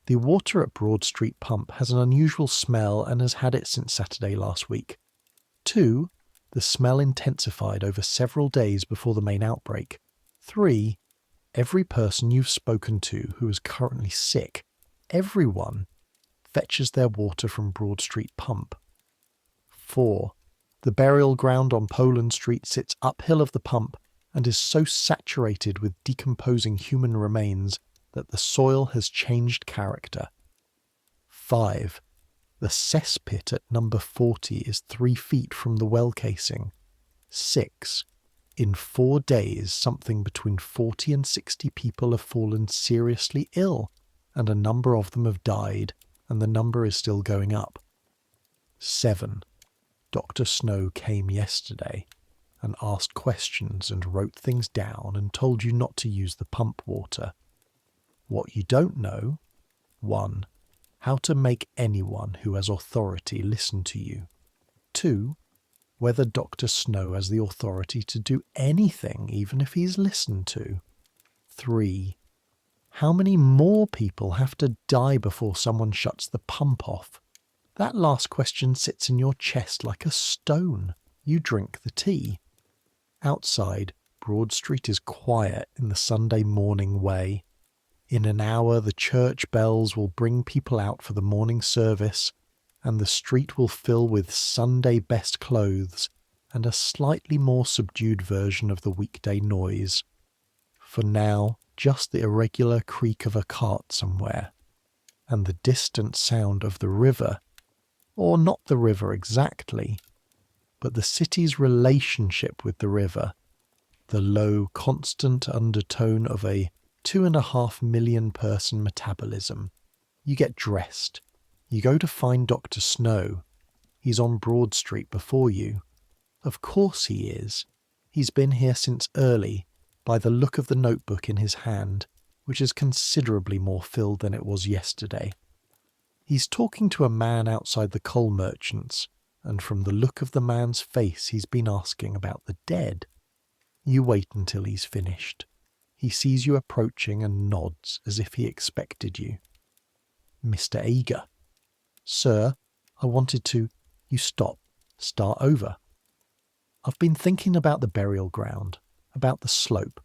The water at Broad Street pump has an unusual smell and has had it since Saturday last week. 2. The smell intensified over several days before the main outbreak. 3. Every person you've spoken to who is currently sick, everyone, fetches their water from Broad Street pump. 4. The burial ground on Poland Street sits uphill of the pump and is so saturated with decomposing human remains that the soil has changed character. 5. The cesspit at number 40 is 3 feet from the well casing. 6. In 4 days, something between 40 and 60 people have fallen seriously ill, and a number of them have died, and the number is still going up. 7. Dr. Snow came yesterday and asked questions and wrote things down and told you not to use the pump water. What you don't know: 1. How to make anyone who has authority listen to you. 2. Whether Dr. Snow has the authority to do anything, even if he's listened to. 3. How many more people have to die before someone shuts the pump off? That last question sits in your chest like a stone. You drink the tea. Outside, Broad Street is quiet in the Sunday morning way. In an hour, the church bells will bring people out for the morning service, and the street will fill with Sunday best clothes and a slightly more subdued version of the weekday noise. For now, just the irregular creak of a cart somewhere, and the distant sound of the river, or not the river exactly, but the city's relationship with the river, the low, constant undertone of a 2.5 million person metabolism. You get dressed. You go to find Dr. Snow. He's on Broad Street before you. Of course he is. He's been here since early, by the look of the notebook in his hand, which is considerably more filled than it was yesterday. He's talking to a man outside the coal merchants, and from the look of the man's face he's been asking about the dead. You wait until he's finished. He sees you approaching and nods as if he expected you. Mr. Ager. Sir, I wanted to... You stop. Start over. I've been thinking about the burial ground, about the slope,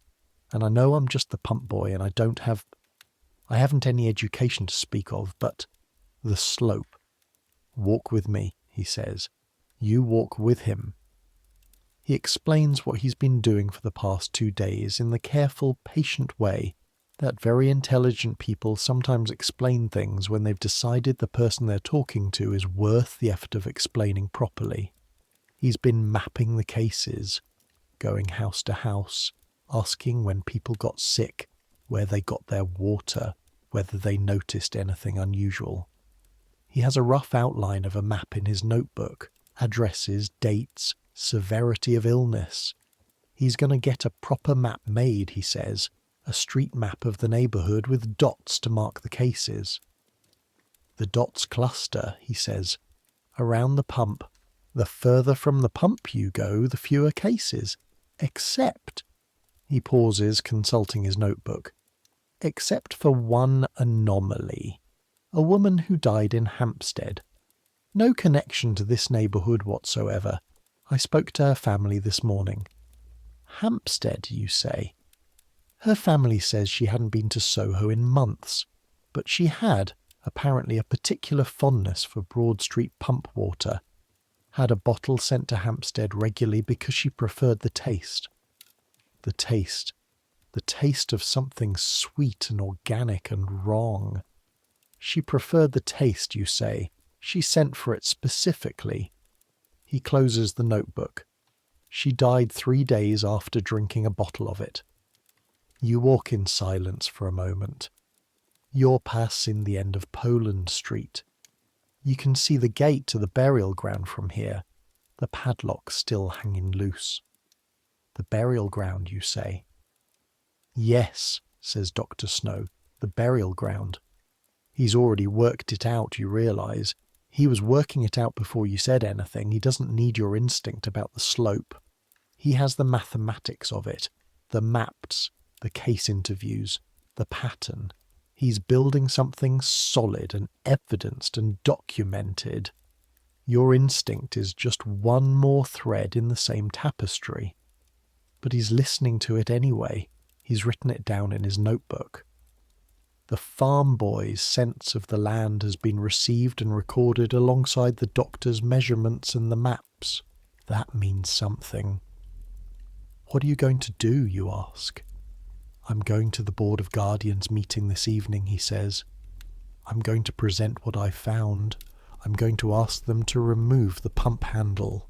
and I know I'm just the pump boy and I haven't any education to speak of, but the slope. Walk with me, he says. You walk with him. He explains what he's been doing for the past 2 days in the careful, patient way that very intelligent people sometimes explain things when they've decided the person they're talking to is worth the effort of explaining properly. He's been mapping the cases, going house to house, asking when people got sick, where they got their water, whether they noticed anything unusual. He has a rough outline of a map in his notebook, addresses, dates, severity of illness. He's going to get a proper map made, he says, a street map of the neighbourhood with dots to mark the cases. The dots cluster, he says, around the pump. The further from the pump you go, the fewer cases. Except, he pauses, consulting his notebook, except for one anomaly. A woman who died in Hampstead. No connection to this neighbourhood whatsoever. I spoke to her family this morning. Hampstead, you say? Her family says she hadn't been to Soho in months, but she had, apparently, a particular fondness for Broad Street pump water. Had a bottle sent to Hampstead regularly because she preferred the taste. The taste. The taste of something sweet and organic and wrong. She preferred the taste, you say. She sent for it specifically. He closes the notebook. She died 3 days after drinking a bottle of it. You walk in silence for a moment. You're passing the end of Poland Street. You can see the gate to the burial ground from here, the padlock still hanging loose. The burial ground, you say? Yes, says Dr. Snow, the burial ground. He's already worked it out, you realise. He was working it out before you said anything. He doesn't need your instinct about the slope. He has the mathematics of it, the maps, the case interviews, the pattern. He's building something solid and evidenced and documented. Your instinct is just one more thread in the same tapestry. But he's listening to it anyway. He's written it down in his notebook. The farm boy's sense of the land has been received and recorded alongside the doctor's measurements and the maps. That means something. What are you going to do, you ask? I'm going to the Board of Guardians meeting this evening, he says. I'm going to present what I found. I'm going to ask them to remove the pump handle.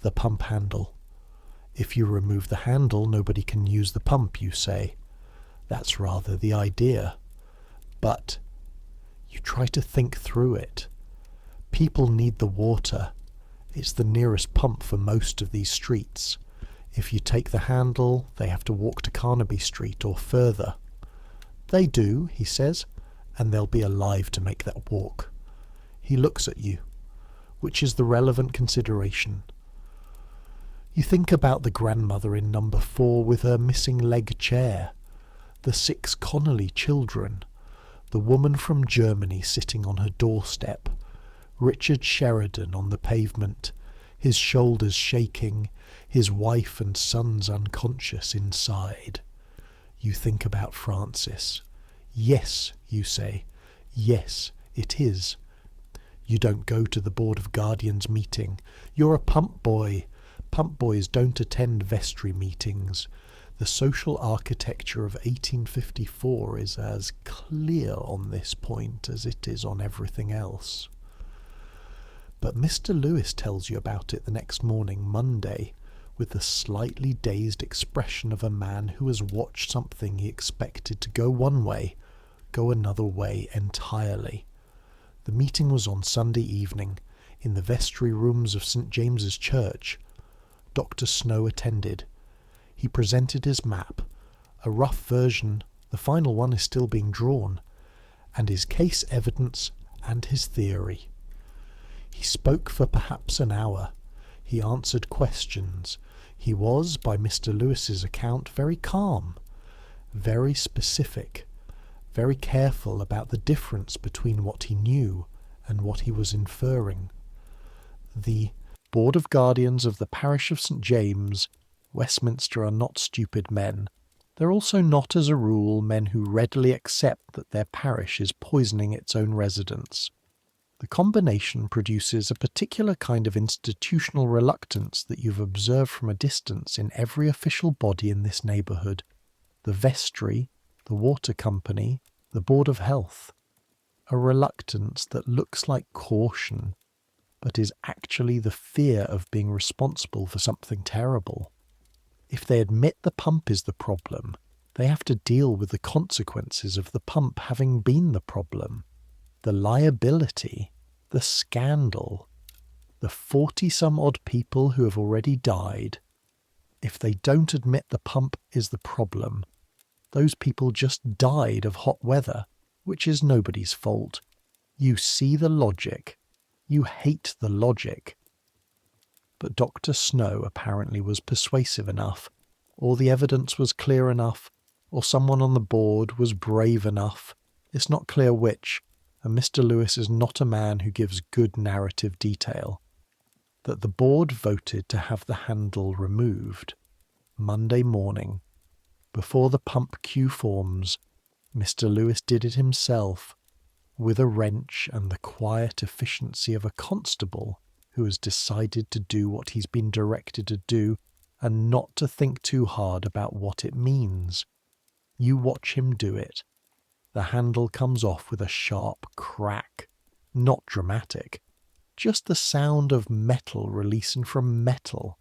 The pump handle. If you remove the handle, nobody can use the pump, you say. That's rather the idea. But you try to think through it. People need the water. It's the nearest pump for most of these streets. If you take the handle, they have to walk to Carnaby Street or further. They do, he says, and they'll be alive to make that walk. He looks at you. Which is the relevant consideration? You think about the grandmother in number 4 with her missing leg chair, the 6 Connolly children, the woman from Germany sitting on her doorstep, Richard Sheridan on the pavement, his shoulders shaking, his wife and sons unconscious inside. You think about Francis. Yes, you say. Yes, it is. You don't go to the Board of Guardians meeting. You're a pump boy. Pump boys don't attend vestry meetings. The social architecture of 1854 is as clear on this point as it is on everything else. But Mr. Lewis tells you about it the next morning, Monday, with the slightly dazed expression of a man who has watched something he expected to go one way, go another way entirely. The meeting was on Sunday evening, in the vestry rooms of St. James's Church. Dr. Snow attended. He presented his map, a rough version, the final one is still being drawn, and his case evidence and his theory. He spoke for perhaps an hour. He answered questions. He was, by Mr. Lewis's account, very calm, very specific, very careful about the difference between what he knew and what he was inferring. The Board of Guardians of the Parish of St. James, Westminster, are not stupid men. They're also not, as a rule, men who readily accept that their parish is poisoning its own residents. The combination produces a particular kind of institutional reluctance that you've observed from a distance in every official body in this neighbourhood: the vestry, the water company, the Board of Health. A reluctance that looks like caution, but is actually the fear of being responsible for something terrible. If they admit the pump is the problem, they have to deal with the consequences of the pump having been the problem. The liability, the scandal, the 40-some-odd people who have already died. If they don't admit the pump is the problem, those people just died of hot weather, which is nobody's fault. You see the logic. You hate the logic. But Dr. Snow apparently was persuasive enough, or the evidence was clear enough, or someone on the board was brave enough. It's not clear which, and Mr. Lewis is not a man who gives good narrative detail. That the board voted to have the handle removed. Monday morning. Before the pump queue forms, Mr. Lewis did it himself, with a wrench and the quiet efficiency of a constable who has decided to do what he's been directed to do and not to think too hard about what it means. You watch him do it. The handle comes off with a sharp crack. Not dramatic. Just the sound of metal releasing from metal.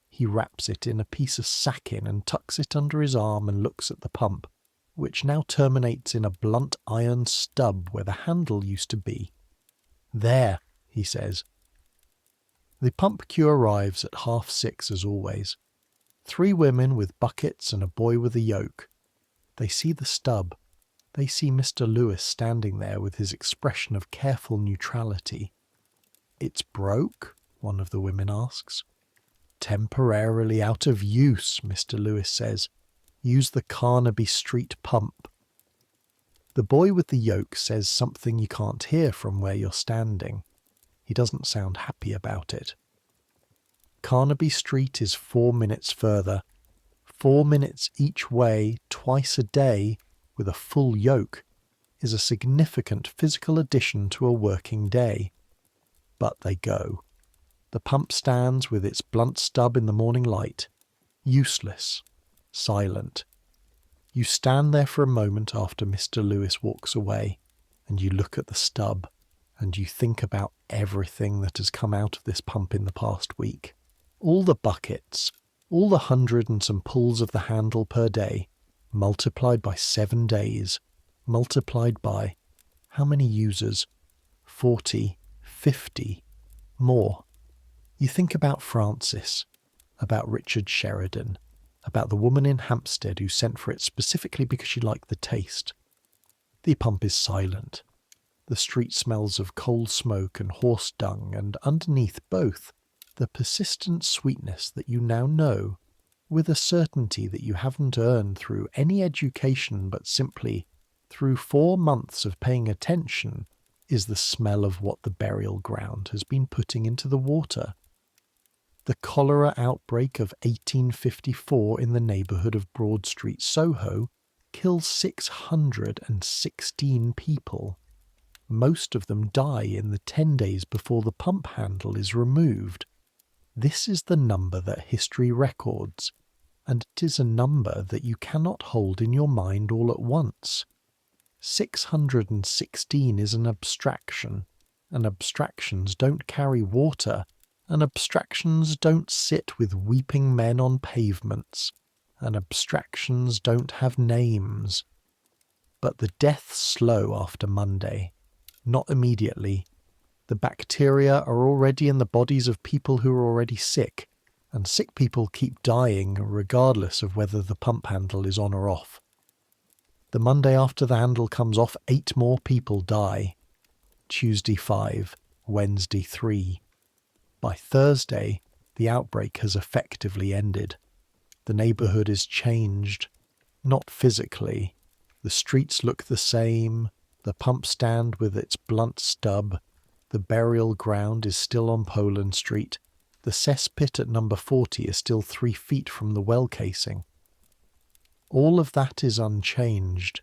He wraps it in a piece of sacking and tucks it under his arm and looks at the pump, which now terminates in a blunt iron stub where the handle used to be. "There," he says. The pump queue arrives at 6:30 as always. 3 women with buckets and a boy with a yoke. They see the stub. They see Mr. Lewis standing there with his expression of careful neutrality. "It's broke?" one of the women asks. "Temporarily out of use," Mr. Lewis says. "Use the Carnaby Street pump." The boy with the yoke says something you can't hear from where you're standing. He doesn't sound happy about it. Carnaby Street is 4 minutes further. 4 minutes each way, twice a day, with a full yoke, is a significant physical addition to a working day. But they go. The pump stands with its blunt stub in the morning light, useless, silent. You stand there for a moment after Mr. Lewis walks away, and you look at the stub, and you think about everything that has come out of this pump in the past week. All the buckets, all the 100 and some pulls of the handle per day, multiplied by 7 days, multiplied by how many users? 40, 50, more. You think about Francis, about Richard Sheridan, about the woman in Hampstead who sent for it specifically because she liked the taste. The pump is silent. The street smells of coal smoke and horse dung, and underneath both, the persistent sweetness that you now know, with a certainty that you haven't earned through any education but simply through 4 months of paying attention, is the smell of what the burial ground has been putting into the water. The cholera outbreak of 1854 in the neighbourhood of Broad Street, Soho, kills 616 people. Most of them die in the 10 days before the pump handle is removed. This is the number that history records, and it is a number that you cannot hold in your mind all at once. 616 is an abstraction, and abstractions don't carry water, and abstractions don't sit with weeping men on pavements, and abstractions don't have names. But the death's slow after Monday. Not immediately. The bacteria are already in the bodies of people who are already sick, and sick people keep dying regardless of whether the pump handle is on or off. The Monday after the handle comes off, 8 more people die. Tuesday 5, Wednesday 3. By Thursday, the outbreak has effectively ended. The neighbourhood is changed. Not physically. The streets look the same. The pump stand with its blunt stub. The burial ground is still on Poland Street. The cesspit at number 40 is still 3 feet from the well casing. All of that is unchanged,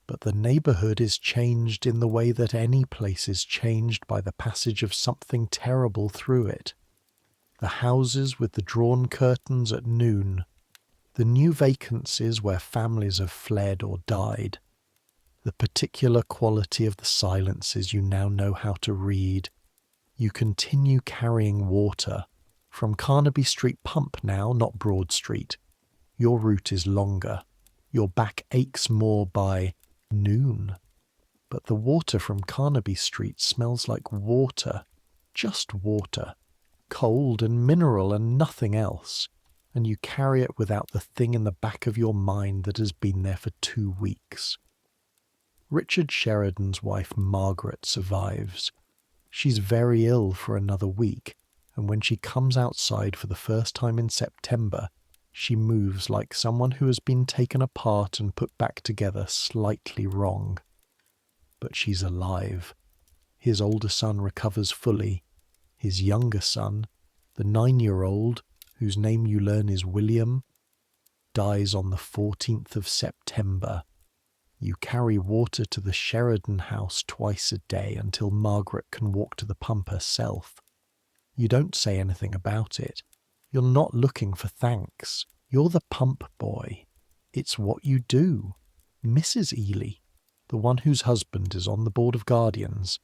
but the neighbourhood is changed in the way that any place is changed by the passage of something terrible through it. The houses with the drawn curtains at noon, the new vacancies where families have fled or died, the particular quality of the silences you now know how to read. You continue carrying water from Carnaby Street pump now, not Broad Street. Your route is longer. Your back aches more by noon. But the water from Carnaby Street smells like water, just water, cold and mineral and nothing else, and you carry it without the thing in the back of your mind that has been there for 2 weeks. Richard Sheridan's wife Margaret survives. She's very ill for another week, and when she comes outside for the first time in September, she moves like someone who has been taken apart and put back together slightly wrong. But she's alive. His older son recovers fully. His younger son, the 9-year-old, whose name you learn is William, dies on the 14th of September. You carry water to the Sheridan house twice a day until Margaret can walk to the pump herself. You don't say anything about it. You're not looking for thanks. You're the pump boy. It's what you do. Mrs. Ely, the one whose husband is on the Board of Guardians,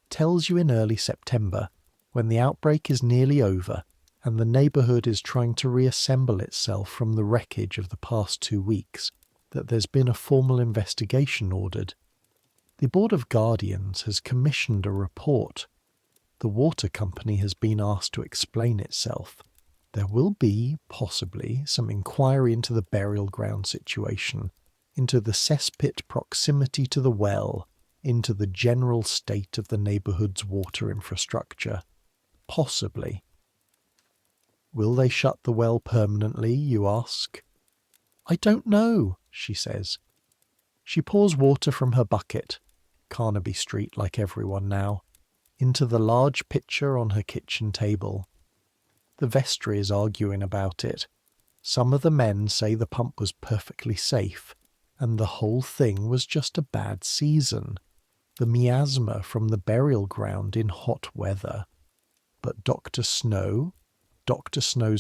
tells you in early September, when the outbreak is nearly over and the neighbourhood is trying to reassemble itself from the wreckage of the past 2 weeks, that there's been a formal investigation ordered. The Board of Guardians has commissioned a report The water company has been asked to explain itself. There will be, possibly, some inquiry into the burial ground situation, into the cesspit proximity to the well, into the general state of the neighbourhood's water infrastructure. Possibly. Will they shut the well permanently, you ask? I don't know, she says. She pours water from her bucket, Carnaby Street like everyone now, into the large pitcher on her kitchen table. The vestry is arguing about it. Some of the men say the pump was perfectly safe, and the whole thing was just a bad season. The miasma from the burial ground in hot weather. But Dr. Snow's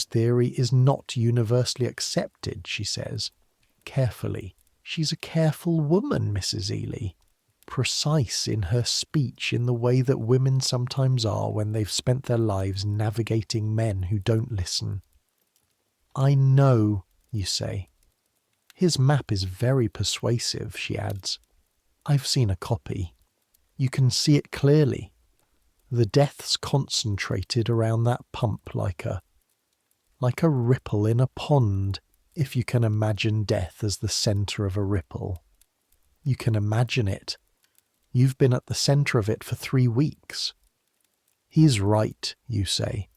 theory is not universally accepted, she says. Carefully. She's a careful woman, Mrs. Ely. Precise in her speech in the way that women sometimes are when they've spent their lives navigating men who don't listen. I know, you say. His map is very persuasive, she adds. I've seen a copy. You can see it clearly. The death's concentrated around that pump like a ripple in a pond, if you can imagine death as the centre of a ripple. You can imagine it. You've been at the centre of it for 3 weeks. He's right, you say.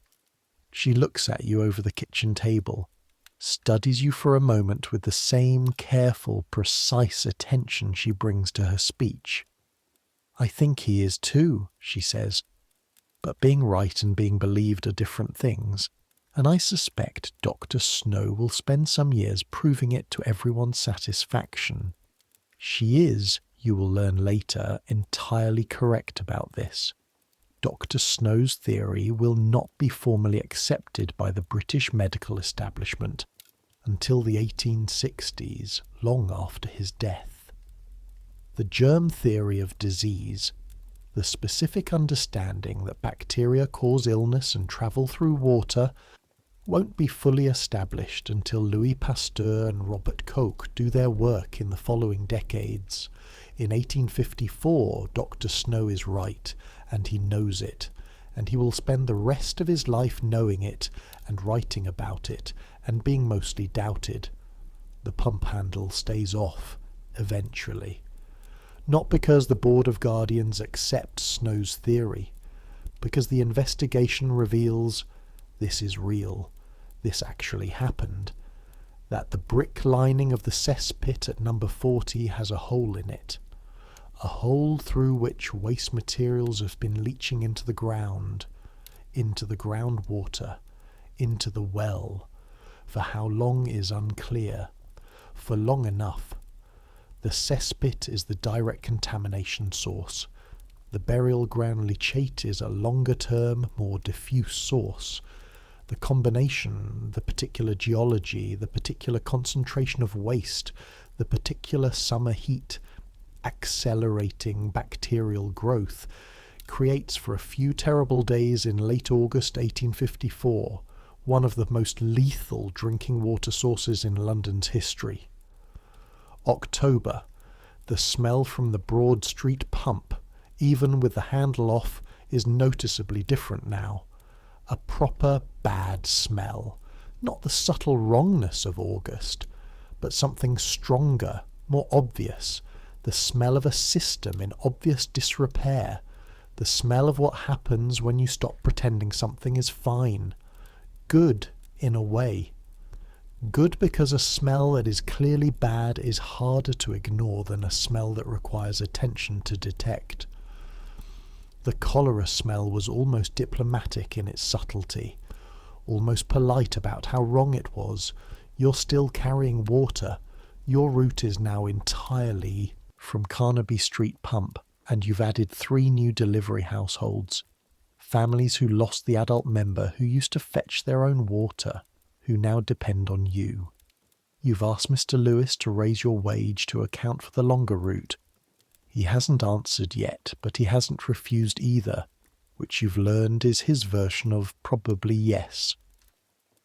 She looks at you over the kitchen table, studies you for a moment with the same careful, precise attention she brings to her speech. I think he is too, she says. But being right and being believed are different things, and I suspect Dr. Snow will spend some years proving it to everyone's satisfaction. She is, you will learn later, entirely correct about this. Dr. Snow's theory will not be formally accepted by the British medical establishment until the 1860s, long after his death. The germ theory of disease, the specific understanding that bacteria cause illness and travel through water, won't be fully established until Louis Pasteur and Robert Koch do their work in the following decades. In 1854, Dr. Snow is right, and he knows it, and he will spend the rest of his life knowing it, and writing about it, and being mostly doubted. The pump handle stays off, eventually. Not because the Board of Guardians accepts Snow's theory, because the investigation reveals this is real, this actually happened, that the brick lining of the cesspit at number 40 has a hole in it, a hole through which waste materials have been leaching into the groundwater, into the well. For how long is unclear. For long enough. The cesspit is the direct contamination source. The burial ground leachate is a longer-term, more diffuse source. The combination, the particular geology, the particular concentration of waste, the particular summer heat, accelerating bacterial growth, creates for a few terrible days in late August 1854 one of the most lethal drinking water sources in London's history. October, the smell from the Broad Street pump, even with the handle off, is noticeably different now. A proper bad smell, not the subtle wrongness of August, but something stronger, more obvious, the smell of a system in obvious disrepair, the smell of what happens when you stop pretending something is fine. Good, in a way. Good because a smell that is clearly bad is harder to ignore than a smell that requires attention to detect. The cholera smell was almost diplomatic in its subtlety, almost polite about how wrong it was. You're still carrying water. Your route is now entirely from Carnaby Street pump, and you've added 3 new delivery households. Families who lost the adult member who used to fetch their own water, who now depend on you. You've asked Mr. Lewis to raise your wage to account for the longer route. He hasn't answered yet, but he hasn't refused either, which you've learned is his version of probably yes.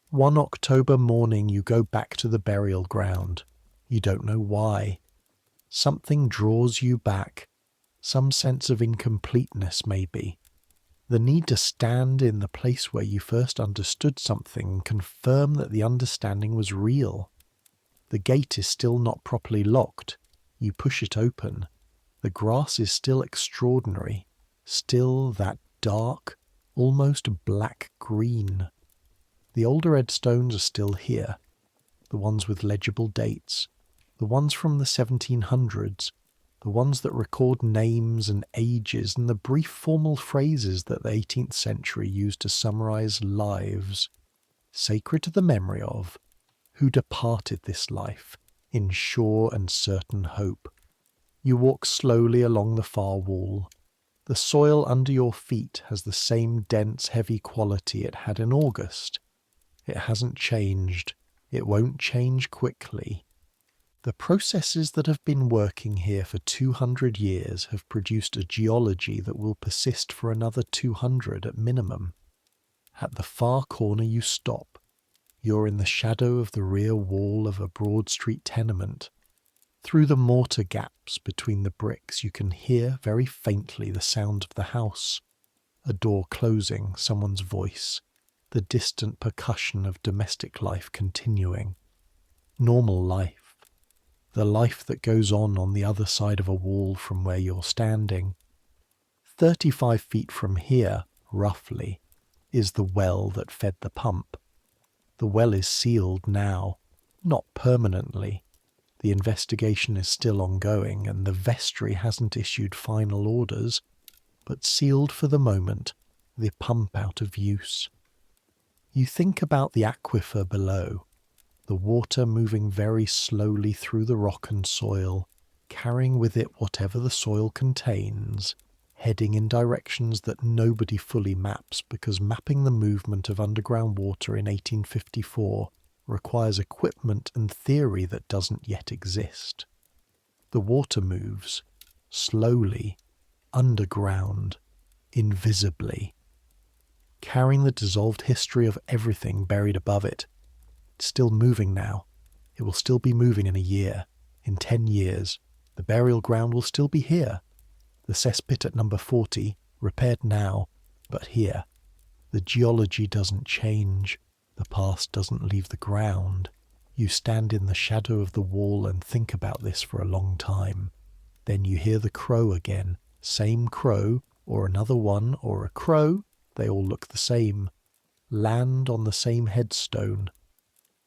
One October morning you go back to the burial ground. You don't know why. Something draws you back, some sense of incompleteness maybe. The need to stand in the place where you first understood something and confirm that the understanding was real. The gate is still not properly locked. You push it open. The grass is still extraordinary, still that dark, almost black-green. The older red stones are still here, the ones with legible dates, the ones from the 1700s, the ones that record names and ages and the brief formal phrases that the 18th century used to summarize lives, sacred to the memory of, who departed this life in sure and certain hope. You walk slowly along the far wall. The soil under your feet has the same dense, heavy quality it had in August. It hasn't changed. It won't change quickly. The processes that have been working here for 200 years have produced a geology that will persist for another 200 at minimum. At the far corner you stop. You're in the shadow of the rear wall of a Broad Street tenement. Through the mortar gaps between the bricks you can hear very faintly the sound of the house. A door closing, someone's voice, the distant percussion of domestic life continuing. Normal life. The life that goes on the other side of a wall from where you're standing. 35 feet from here, roughly, is the well that fed the pump. The well is sealed now, not permanently. The investigation is still ongoing and the vestry hasn't issued final orders, but sealed for the moment, the pump out of use. You think about the aquifer below, the water moving very slowly through the rock and soil, carrying with it whatever the soil contains, heading in directions that nobody fully maps because mapping the movement of underground water in 1854 requires equipment and theory that doesn't yet exist. The water moves, slowly, underground, invisibly, carrying the dissolved history of everything buried above it. It's still moving now. It will still be moving in a year, in 10 years. The burial ground will still be here. The cesspit at number 40, repaired now, but here. The geology doesn't change. The past doesn't leave the ground. You stand in the shadow of the wall and think about this for a long time. Then you hear the crow again. Same crow, or another one, or a crow. They all look the same. Land on the same headstone.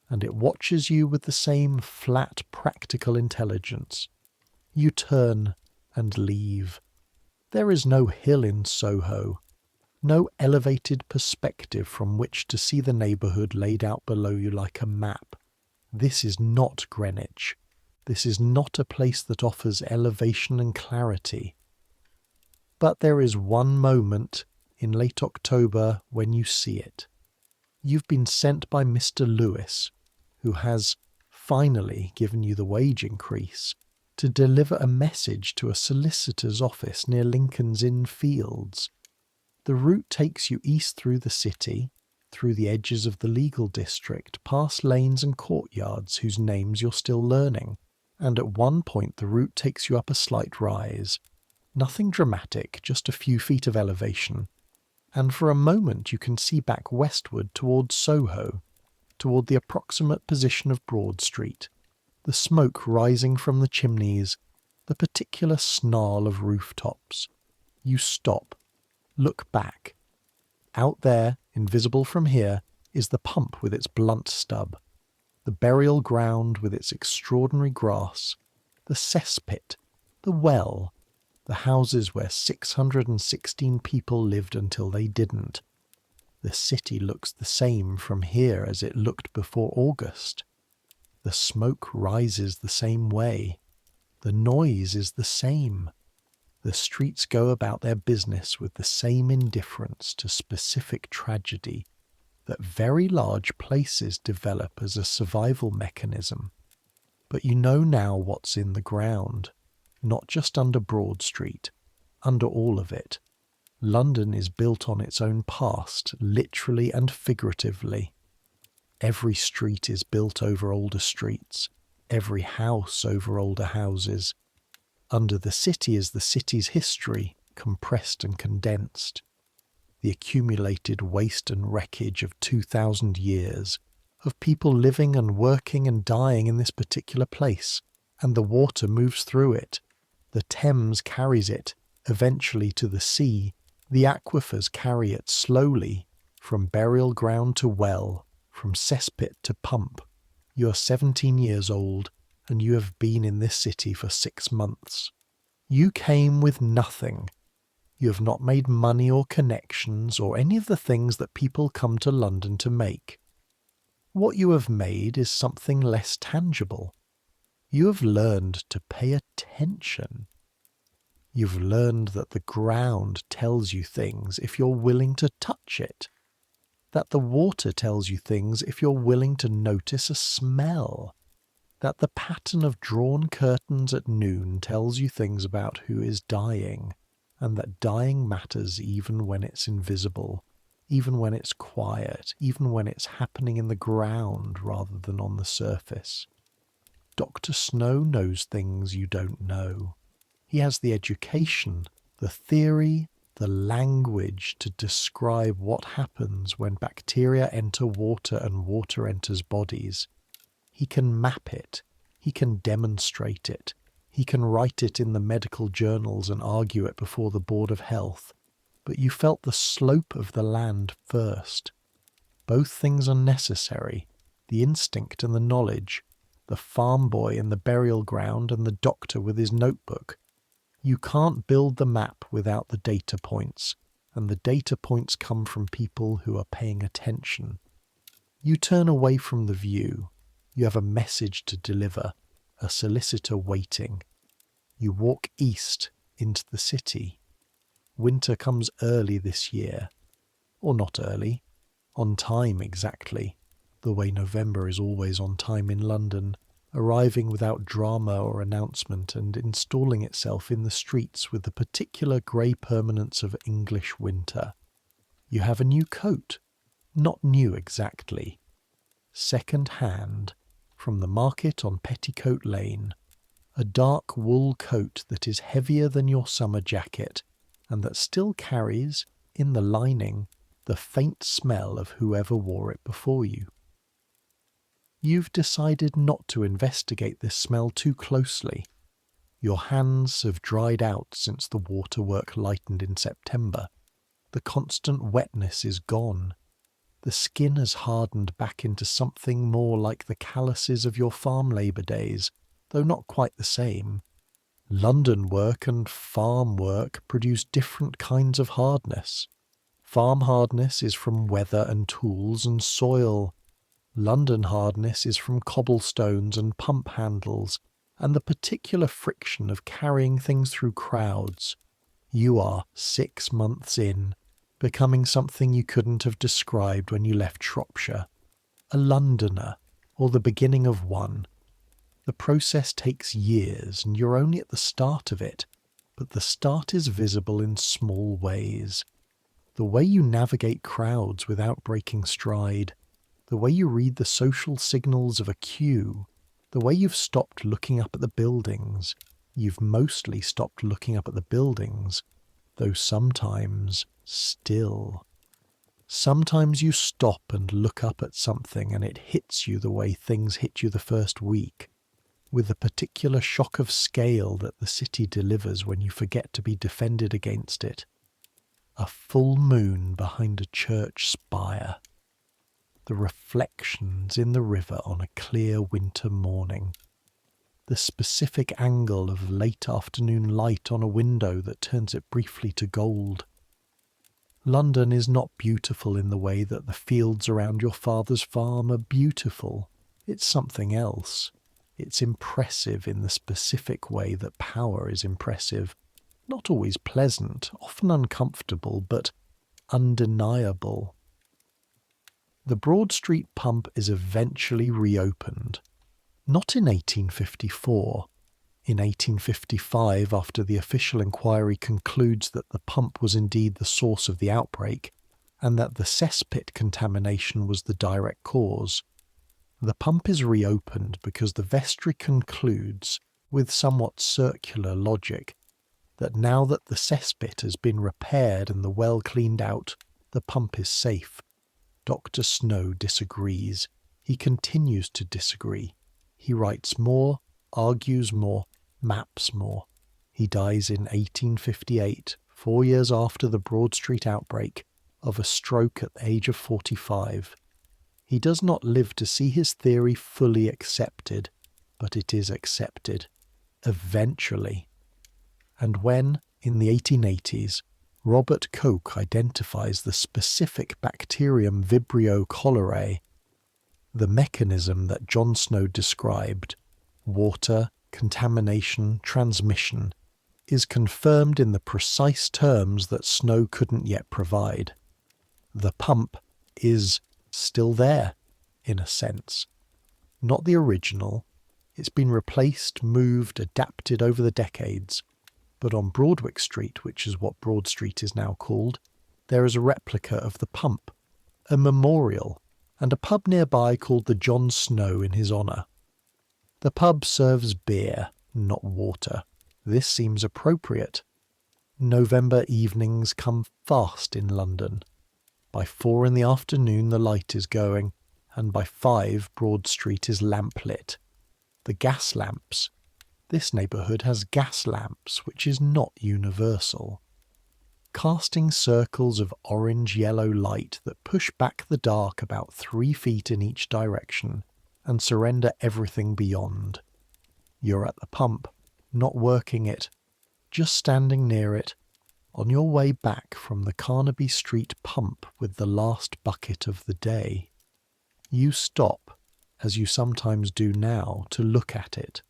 And it watches you with the same flat, practical intelligence. You turn and leave. There is no hill in Soho. No elevated perspective from which to see the neighbourhood laid out below you like a map. This is not Greenwich. This is not a place that offers elevation and clarity. But there is one moment in late October when you see it. You've been sent by Mr. Lewis, who has finally given you the wage increase, to deliver a message to a solicitor's office near Lincoln's Inn Fields. The route takes you east through the city, through the edges of the legal district, past lanes and courtyards whose names you're still learning, and at one point the route takes you up a slight rise. Nothing dramatic, just a few feet of elevation. And for a moment you can see back westward toward Soho, toward the approximate position of Broad Street, the smoke rising from the chimneys, the particular snarl of rooftops. You stop. Look back. Out there, invisible from here, is the pump with its blunt stub, the burial ground with its extraordinary grass, the cesspit, the well, the houses where 616 people lived until they didn't. The city looks the same from here as it looked before August. The smoke rises the same way. The noise is the same. The streets go about their business with the same indifference to specific tragedy that very large places develop as a survival mechanism. But you know now what's in the ground, not just under Broad Street, under all of it. London is built on its own past, literally and figuratively. Every street is built over older streets, every house over older houses. Under the city is the city's history, compressed and condensed. the accumulated waste and wreckage of 2,000 years, of people living and working and dying in this particular place, and the water moves through it. The Thames carries it, eventually to the sea. The aquifers carry it slowly, from burial ground to well, from cesspit to pump. You are 17 years old, and you have been in this city for 6 months. You came with nothing. You have not made money or connections or any of the things that people come to London to make. What you have made is something less tangible. You have learned to pay attention. You've learned that the ground tells you things if you're willing to touch it. That the water tells you things if you're willing to notice a smell. That the pattern of drawn curtains at noon tells you things about who is dying, and that dying matters even when it's invisible, even when it's quiet, even when it's happening in the ground rather than on the surface. Dr. Snow knows things you don't know. He has the education, the theory, the language to describe what happens when bacteria enter water and water enters bodies. He can map it. He can demonstrate it. He can write it in the medical journals and argue it before the Board of Health. But you felt the slope of the land first. Both things are necessary, the instinct and the knowledge, the farm boy in the burial ground and the doctor with his notebook. You can't build the map without the data points, and the data points come from people who are paying attention. You turn away from the view. You have a message to deliver, a solicitor waiting. You walk east into the city. Winter comes early this year. Or not early. On time exactly, the way November is always on time in London, arriving without drama or announcement and installing itself in the streets with the particular grey permanence of English winter. You have a new coat. Not new exactly. Second hand, from the market on Petticoat Lane. A dark wool coat that is heavier than your summer jacket, and that still carries, in the lining, the faint smell of whoever wore it before you. You've decided not to investigate this smell too closely. Your hands have dried out since the waterwork lightened in September. The constant wetness is gone. The skin has hardened back into something more like the calluses of your farm labour days, though not quite the same. London work and farm work produce different kinds of hardness. Farm hardness is from weather and tools and soil. London hardness is from cobblestones and pump handles, and the particular friction of carrying things through crowds. You are 6 months in, becoming something you couldn't have described when you left Shropshire. A Londoner, or the beginning of one. The process takes years, and you're only at the start of it, but the start is visible in small ways. The way you navigate crowds without breaking stride, the way you read the social signals of a queue, the way you've stopped looking up at the buildings. You've mostly stopped looking up at the buildings, though sometimes still. Sometimes you stop and look up at something and it hits you the way things hit you the first week, with the particular shock of scale that the city delivers when you forget to be defended against it. A full moon behind a church spire. The reflections in the river on a clear winter morning. The specific angle of late afternoon light on a window that turns it briefly to gold. London is not beautiful in the way that the fields around your father's farm are beautiful. It's something else. It's impressive in the specific way that power is impressive. Not always pleasant, often uncomfortable, but undeniable. The Broad Street pump is eventually reopened. Not in 1854. In 1855, after the official inquiry concludes that the pump was indeed the source of the outbreak, and that the cesspit contamination was the direct cause. The pump is reopened because the vestry concludes, with somewhat circular logic, that now that the cesspit has been repaired and the well cleaned out, The pump is safe. Dr. Snow disagrees. He continues to disagree. He writes more, argues more, maps more. He dies in 1858, 4 years after the Broad Street outbreak, of a stroke at the age of 45. He does not live to see his theory fully accepted, but it is accepted. Eventually. And when, in the 1880s, Robert Koch identifies the specific bacterium Vibrio cholerae, the mechanism that John Snow described, water, contamination, transmission, is confirmed in the precise terms that Snow couldn't yet provide. The pump is still there, in a sense. Not the original. It's been replaced, moved, adapted over the decades. But on Broadwick Street, which is what Broad Street is now called, there is a replica of the pump, a memorial, and a pub nearby called the John Snow in his honour. The pub serves beer, not water. This seems appropriate. November evenings come fast in London. By 4 in the afternoon the light is going, and by 5 Broad Street is lamplit. The gas lamps. This neighbourhood has gas lamps, which is not universal. Casting circles of orange-yellow light that push back the dark about 3 feet in each direction and surrender everything beyond. You're at the pump, not working it, just standing near it, on your way back from the Carnaby Street pump with the last bucket of the day. You stop, as you sometimes do now, to look at it.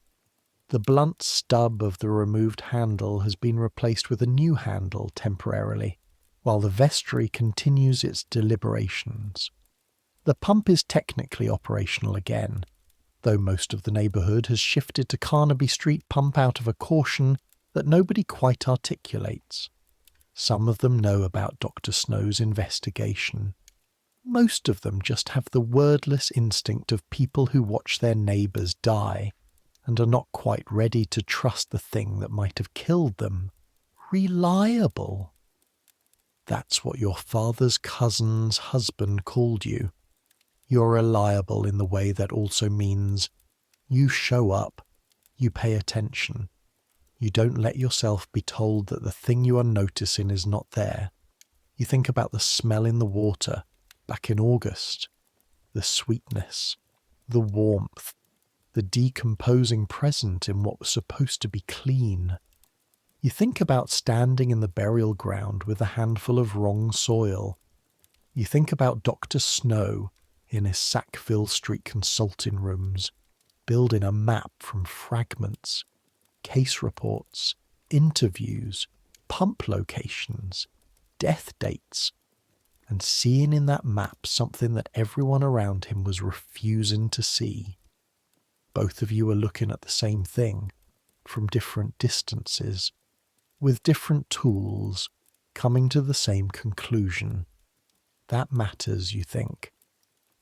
The blunt stub of the removed handle has been replaced with a new handle temporarily, while the vestry continues its deliberations. The pump is technically operational again, though most of the neighbourhood has shifted to Carnaby Street pump out of a caution that nobody quite articulates. Some of them know about Dr. Snow's investigation. Most of them just have the wordless instinct of people who watch their neighbours die and are not quite ready to trust the thing that might have killed them. Reliable. That's what your father's cousin's husband called you. You're reliable in the way that also means you show up, you pay attention. You don't let yourself be told that the thing you are noticing is not there. You think about the smell in the water back in August, the sweetness, the warmth, the decomposing present in what was supposed to be clean. You think about standing in the burial ground with a handful of wrong soil. You think about Dr. Snow in his Sackville Street consulting rooms, building a map from fragments, case reports, interviews, pump locations, death dates, and seeing in that map something that everyone around him was refusing to see. Both of you are looking at the same thing, from different distances, with different tools, coming to the same conclusion. That matters, you think.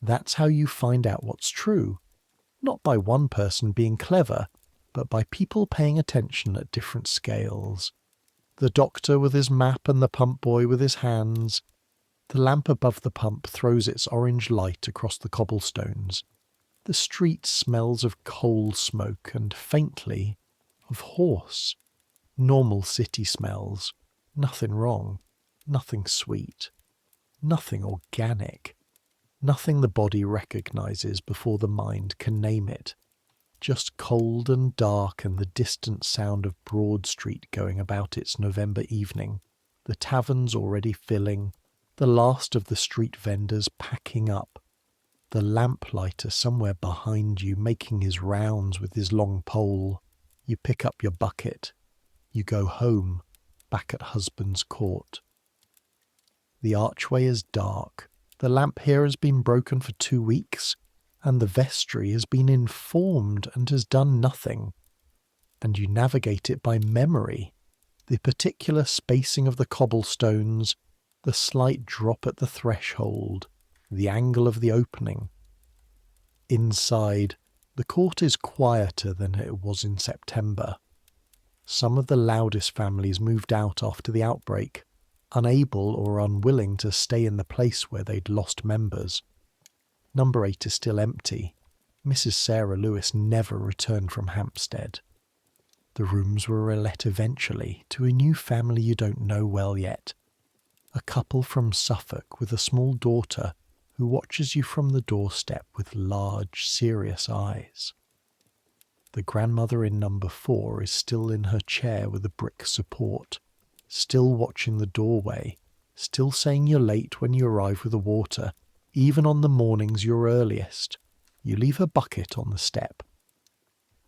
That's how you find out what's true, not by one person being clever, but by people paying attention at different scales. The doctor with his map and the pump boy with his hands. The lamp above the pump throws its orange light across the cobblestones. The street smells of coal smoke and, faintly, of horse. Normal city smells. Nothing wrong. Nothing sweet. Nothing organic. Nothing the body recognises before the mind can name it. Just cold and dark and the distant sound of Broad Street going about its November evening, the taverns already filling, the last of the street vendors packing up, the lamplighter somewhere behind you making his rounds with his long pole. You pick up your bucket. You go home, back at husband's court. The archway is dark. The lamp here has been broken for 2 weeks, and the vestry has been informed and has done nothing. And you navigate it by memory, the particular spacing of the cobblestones, the slight drop at the threshold, the angle of the opening. Inside, the court is quieter than it was in September. Some of the loudest families moved out after the outbreak. unable or unwilling to stay in the place where they'd lost members. Number 8 is still empty. Mrs. Sarah Lewis never returned from Hampstead. The rooms were relet eventually to a new family you don't know well yet. A couple from Suffolk with a small daughter who watches you from the doorstep with large, serious eyes. The grandmother in number 4 is still in her chair with a brick support, still watching the doorway, still saying you're late when you arrive with the water, even on the mornings you're earliest. You leave her bucket on the step.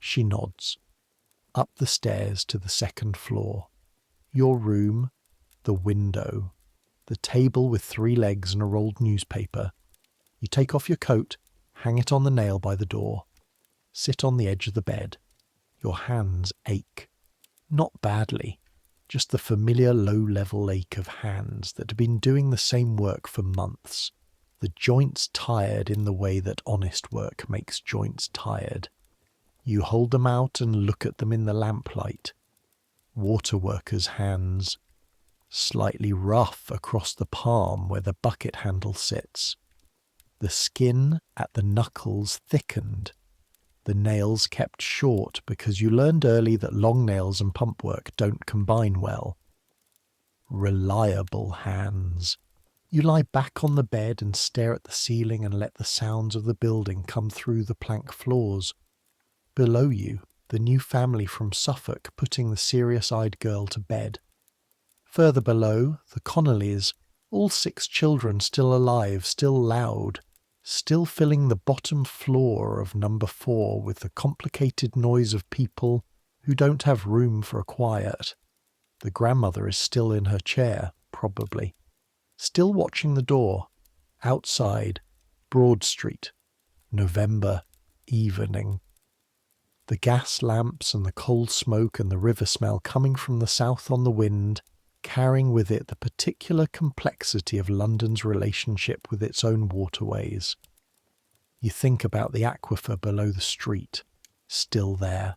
She nods. Up the stairs to the second floor. Your room, the window, the table with 3 legs and a rolled newspaper. You take off your coat, hang it on the nail by the door. Sit on the edge of the bed. Your hands ache. Not badly, just the familiar low-level ache of hands that have been doing the same work for months. The joints tired in the way that honest work makes joints tired. You hold them out and look at them in the lamplight. Water workers' hands, slightly rough across the palm where the bucket handle sits. The skin at the knuckles thickened. The nails kept short because you learned early that long nails and pump work don't combine well. Reliable hands. You lie back on the bed and stare at the ceiling and let the sounds of the building come through the plank floors. Below you, the new family from Suffolk putting the serious-eyed girl to bed. Further below, the Connollys, all 6 children still alive, still loud, still filling the bottom floor of number 4 with the complicated noise of people who don't have room for a quiet. The grandmother is still in her chair, probably, still watching the door. Outside, Broad Street, November evening. The gas lamps and the coal smoke and the river smell coming from the south on the wind, carrying with it the particular complexity of London's relationship with its own waterways. You think about the aquifer below the street, still there,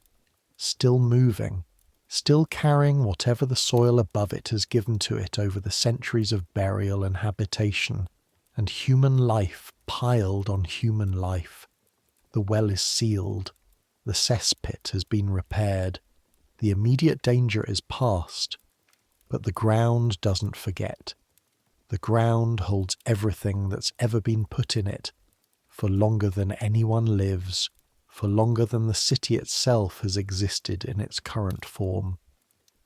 still moving, still carrying whatever the soil above it has given to it over the centuries of burial and habitation, and human life piled on human life. The well is sealed. The cesspit has been repaired. The immediate danger is past. But the ground doesn't forget. The ground holds everything that's ever been put in it, for longer than anyone lives, for longer than the city itself has existed in its current form.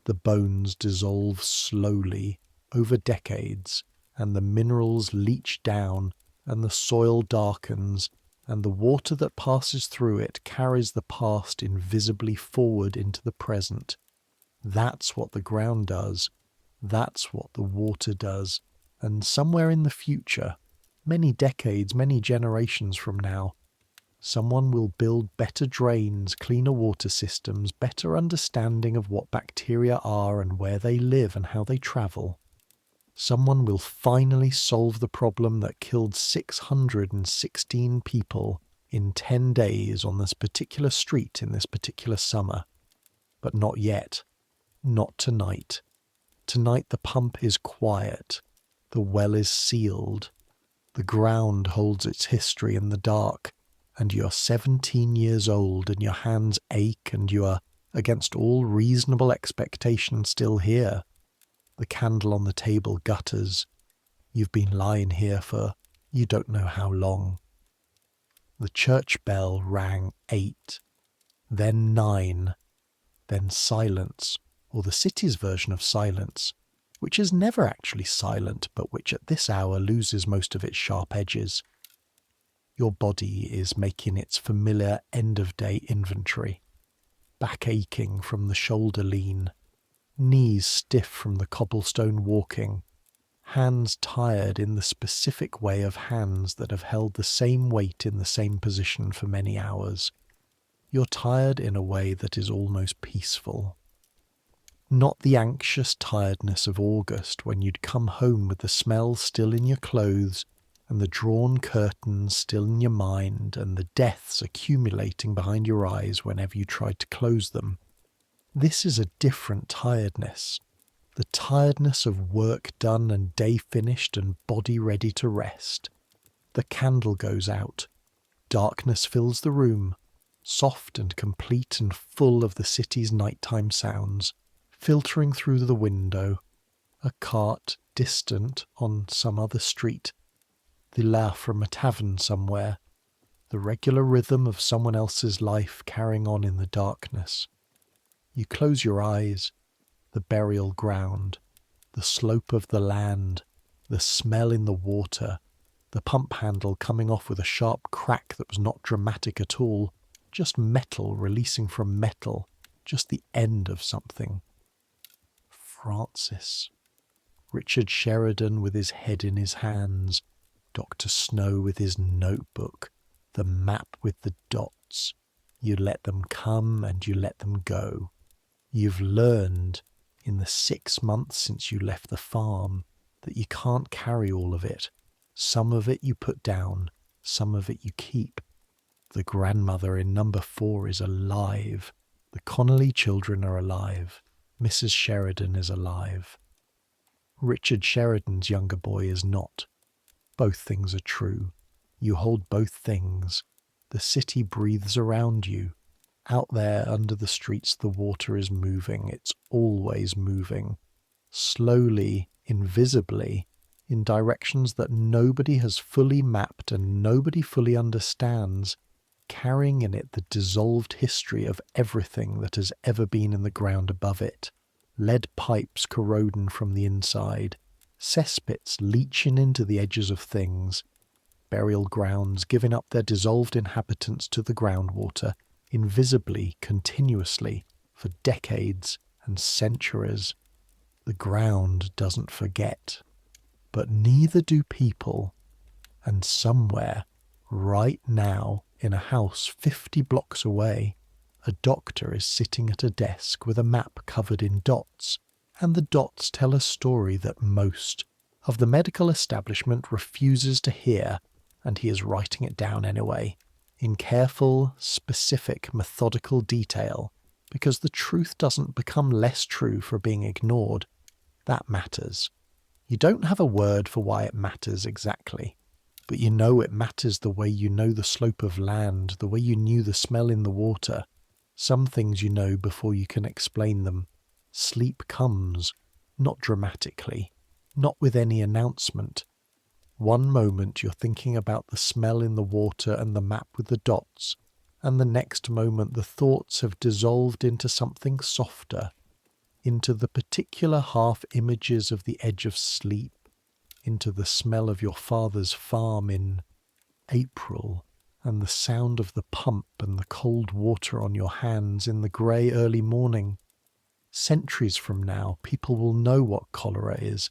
The bones dissolve slowly over decades, and the minerals leach down, and the soil darkens, and the water that passes through it carries the past invisibly forward into the present. That's what the ground does. That's what the water does. And somewhere in the future, many decades, many generations from now, someone will build better drains, cleaner water systems, better understanding of what bacteria are and where they live and how they travel. Someone will finally solve the problem that killed 616 people in 10 days on this particular street in this particular summer. But not yet. Not tonight. Tonight the pump is quiet. The well is sealed. The ground holds its history in the dark, and you're 17 years old and your hands ache and you are, against all reasonable expectation, still here. The candle on the table gutters. You've been lying here for you don't know how long. The church bell rang 8, then 9, then silence, or the city's version of silence, which is never actually silent, but which at this hour loses most of its sharp edges. Your body is making its familiar end-of-day inventory, back aching from the shoulder lean, knees stiff from the cobblestone walking, hands tired in the specific way of hands that have held the same weight in the same position for many hours. You're tired in a way that is almost peaceful. Not the anxious tiredness of August when you'd come home with the smell still in your clothes and the drawn curtains still in your mind and the deaths accumulating behind your eyes whenever you tried to close them. This is a different tiredness. The tiredness of work done and day finished and body ready to rest. The candle goes out. Darkness fills the room, soft and complete and full of the city's nighttime sounds, filtering through the window. A cart distant on some other street. The laugh from a tavern somewhere. The regular rhythm of someone else's life carrying on in the darkness. You close your eyes. The burial ground, the slope of the land, the smell in the water, the pump handle coming off with a sharp crack that was not dramatic at all, just metal releasing from metal, just the end of something. Francis. Richard Sheridan with his head in his hands, Dr. Snow with his notebook, the map with the dots. You let them come and you let them go. You've learned in the 6 months since you left the farm that you can't carry all of it. Some of it you put down, some of it you keep. The grandmother in number 4 is alive. The Connolly children are alive. Mrs. Sheridan is alive. Richard Sheridan's younger boy is not. Both things are true. You hold both things. The city breathes around you. Out there under the streets the water is moving. It's always moving. Slowly, invisibly, in directions that nobody has fully mapped and nobody fully understands, carrying in it the dissolved history of everything that has ever been in the ground above it. Lead pipes corroding from the inside, cesspits leaching into the edges of things, burial grounds giving up their dissolved inhabitants to the groundwater, invisibly, continuously, for decades and centuries. The ground doesn't forget, but neither do people. And somewhere, right now, in a house 50 blocks away, a doctor is sitting at a desk with a map covered in dots, and the dots tell a story that most of the medical establishment refuses to hear, and he is writing it down anyway, in careful, specific, methodical detail, because the truth doesn't become less true for being ignored. That matters. You don't have a word for why it matters exactly, but you know it matters the way you know the slope of land, the way you knew the smell in the water. Some things you know before you can explain them. Sleep comes, not dramatically, not with any announcement. One moment you're thinking about the smell in the water and the map with the dots, and the next moment the thoughts have dissolved into something softer, into the particular half images of the edge of sleep, into the smell of your father's farm in April, and the sound of the pump and the cold water on your hands in the grey early morning. Centuries from now, people will know what cholera is.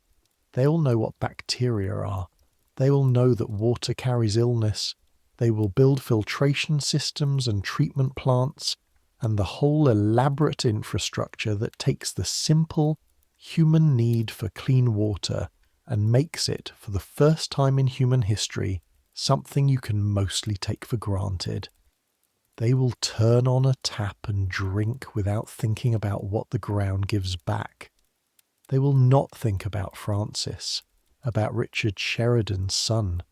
They will know what bacteria are. They will know that water carries illness. They will build filtration systems and treatment plants and the whole elaborate infrastructure that takes the simple human need for clean water and makes it, for the first time in human history, something you can mostly take for granted. They will turn on a tap and drink without thinking about what the ground gives back. They will not think about Francis, about Richard Sheridan's son,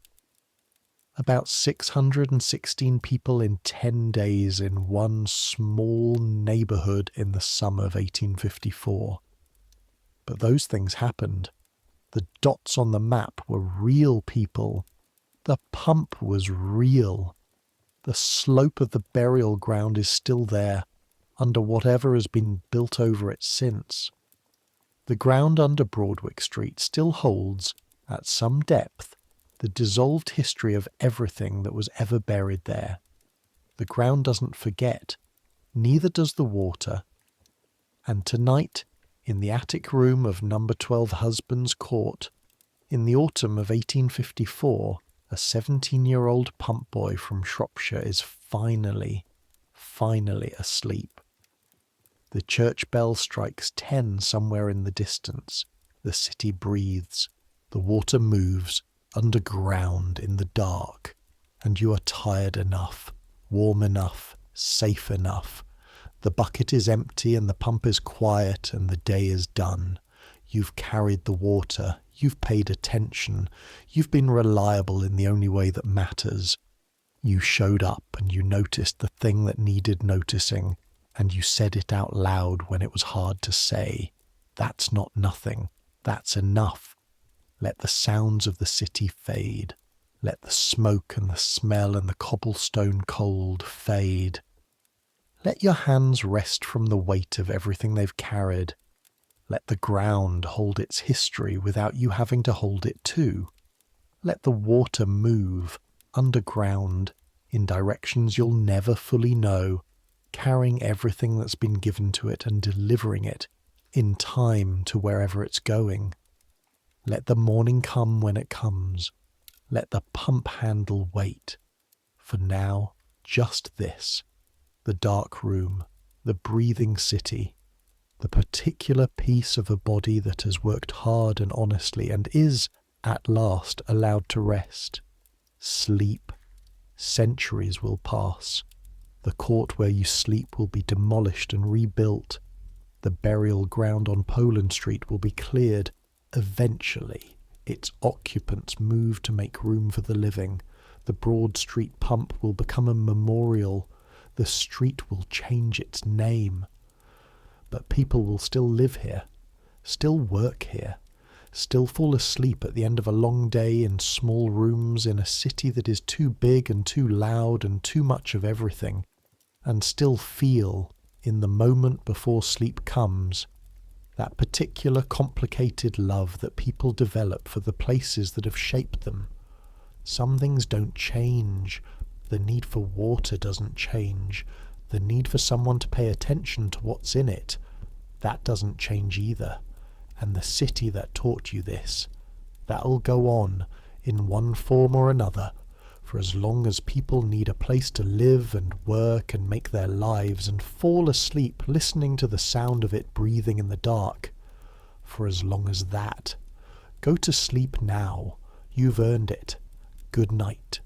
about 616 people in 10 days in one small neighbourhood in the summer of 1854. But those things happened. The dots on the map were real people. The pump was real. The slope of the burial ground is still there, under whatever has been built over it since. The ground under Broadwick Street still holds, at some depth, the dissolved history of everything that was ever buried there. The ground doesn't forget, neither does the water. And tonight, in the attic room of number 12 Husband's Court, in the autumn of 1854, a 17-year-old pump boy from Shropshire is finally asleep. The church bell strikes 10 somewhere in the distance. The city breathes. The water moves, underground in the dark. And you are tired enough, warm enough, safe enough. The bucket is empty and the pump is quiet and the day is done. You've carried the water, you've paid attention, you've been reliable in the only way that matters. You showed up and you noticed the thing that needed noticing, and you said it out loud when it was hard to say. That's not nothing, that's enough. Let the sounds of the city fade. Let the smoke and the smell and the cobblestone cold fade. Let your hands rest from the weight of everything they've carried. Let the ground hold its history without you having to hold it too. Let the water move underground in directions you'll never fully know, carrying everything that's been given to it and delivering it in time to wherever it's going. Let the morning come when it comes. Let the pump handle wait. For now, just this: the dark room, the breathing city, the particular piece of a body that has worked hard and honestly and is, at last, allowed to rest. Sleep. Centuries will pass. The court where you sleep will be demolished and rebuilt. The burial ground on Poland Street will be cleared. Eventually, its occupants move to make room for the living. The Broad Street pump will become a memorial. The street will change its name. But people will still live here, still work here, still fall asleep at the end of a long day in small rooms in a city that is too big and too loud and too much of everything, and still feel, in the moment before sleep comes, that particular complicated love that people develop for the places that have shaped them. Some things don't change. The need for water doesn't change. The need for someone to pay attention to what's in it, that doesn't change either. And the city that taught you this, that'll go on in one form or another for as long as people need a place to live and work and make their lives and fall asleep listening to the sound of it breathing in the dark. For as long as that. Go to sleep now. You've earned it. Good night.